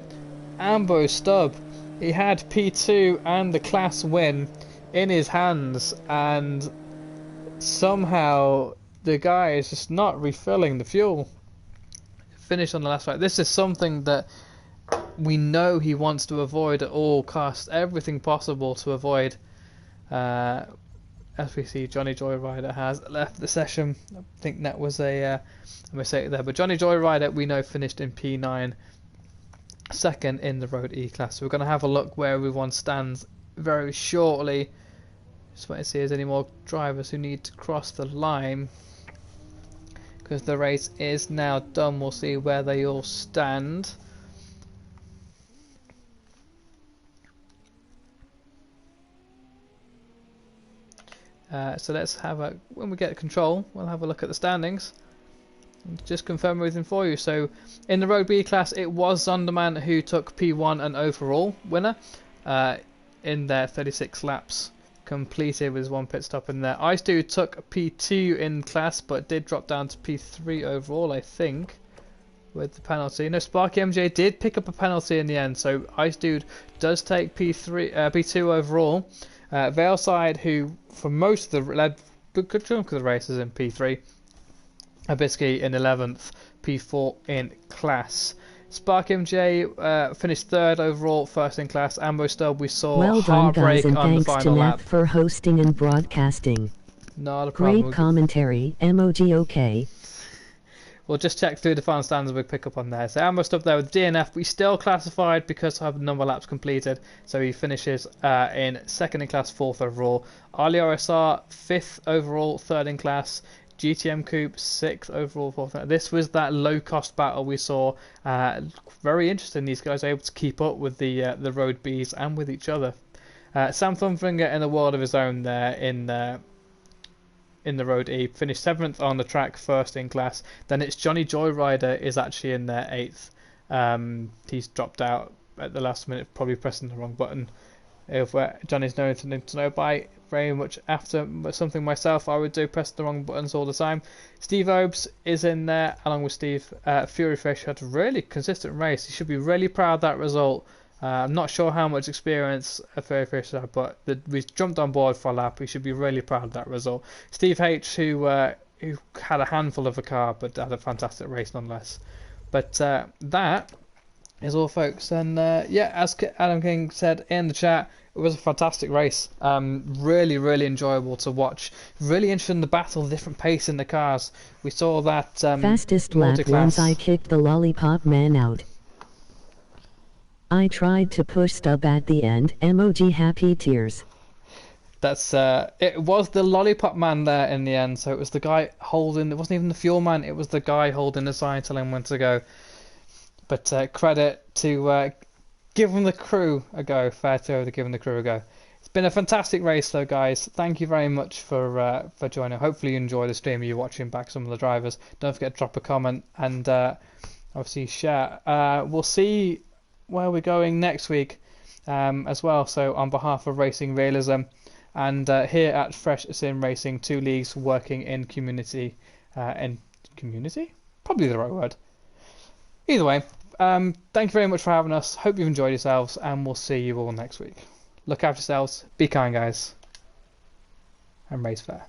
Ambo Stubb, he had P2 and the class win in his hands, and somehow the guy is just not refilling the fuel. Finish on the last lap. This is something that we know he wants to avoid at all costs. Everything possible to avoid. As we see, Johnny Joyrider has left the session. I think that was a mistake there. But Johnny Joyrider, we know, finished in P9, second in the Road E class. So we're going to have a look where everyone stands very shortly. Just wait to see if there's any more drivers who need to cross the line, because the race is now done. We'll see where they all stand. So let's have a, when we get control, we'll have a look at the standings and just confirm everything for you. So in the Road B class, it was Zonderman who took P1 and overall winner in their 36 laps completed with one pit stop in there. Ice Dude took P2 in class but did drop down to P3 overall, I think, with the penalty. No, Sparky MJ did pick up a penalty in the end, so Ice Dude does take P2 overall. Valeside, who for most of the led good chunk of the races in P3. Abiski in 11th, P4 in class. Spark MJ finished third overall, first in class. Ambo Stub, we saw Well done, guys, heartbreak and on the thanks to final Nap lap. for hosting and broadcasting. Not a problem. Great commentary, emoji okay. We'll just check through the final stands and we'll pick up on there. So Ambo Stub there with DNF. We still classified because of the number of laps completed. So he finishes in second in class, fourth overall. Ali RSR, fifth overall, third in class. GTM Coupe, sixth overall, fourth. This was that low-cost battle we saw. Very interesting. These guys are able to keep up with the Road Bs and with each other. Sam Thumfinger in a world of his own there in the Road E. Finished seventh on the track, first in class. Then it's Johnny Joyrider is actually in there eighth. He's dropped out at the last minute, probably pressing the wrong button. If Johnny's known to know by very much after something myself I would do, press the wrong buttons all the time. Steve Obes is in there along with Steve. Fury Fish had a really consistent race. He should be really proud of that result. I'm not sure how much experience Fury Fish had, but we jumped on board for a lap. We should be really proud of that result. Steve H, who had a handful of a car but had a fantastic race nonetheless. But that is all, folks. And yeah, as Adam King said in the chat, it was a fantastic race. Really, really enjoyable to watch. Really interested in the battle, the different pace in the cars. We saw that fastest lap once I kicked the lollipop man out. I tried to push Stub at the end. Emoji happy tears. That's it was the lollipop man there in the end. So it was the guy holding. It wasn't even the fuel man. It was the guy holding the sign telling him when to go. But credit to giving the crew a go. Fair to giving the crew a go. It's been a fantastic race though, guys. Thank you very much for joining. Hopefully you enjoy the stream. You're watching back some of the drivers. Don't forget to drop a comment and obviously share. We'll see where we're going next week as well. So on behalf of Racing Realism and here at Fresh Sim Racing, 2 leagues working in community. Probably the right word. Either way, thank you very much for having us. Hope you've enjoyed yourselves, and we'll see you all next week. Look after yourselves, be kind, guys, and race fair.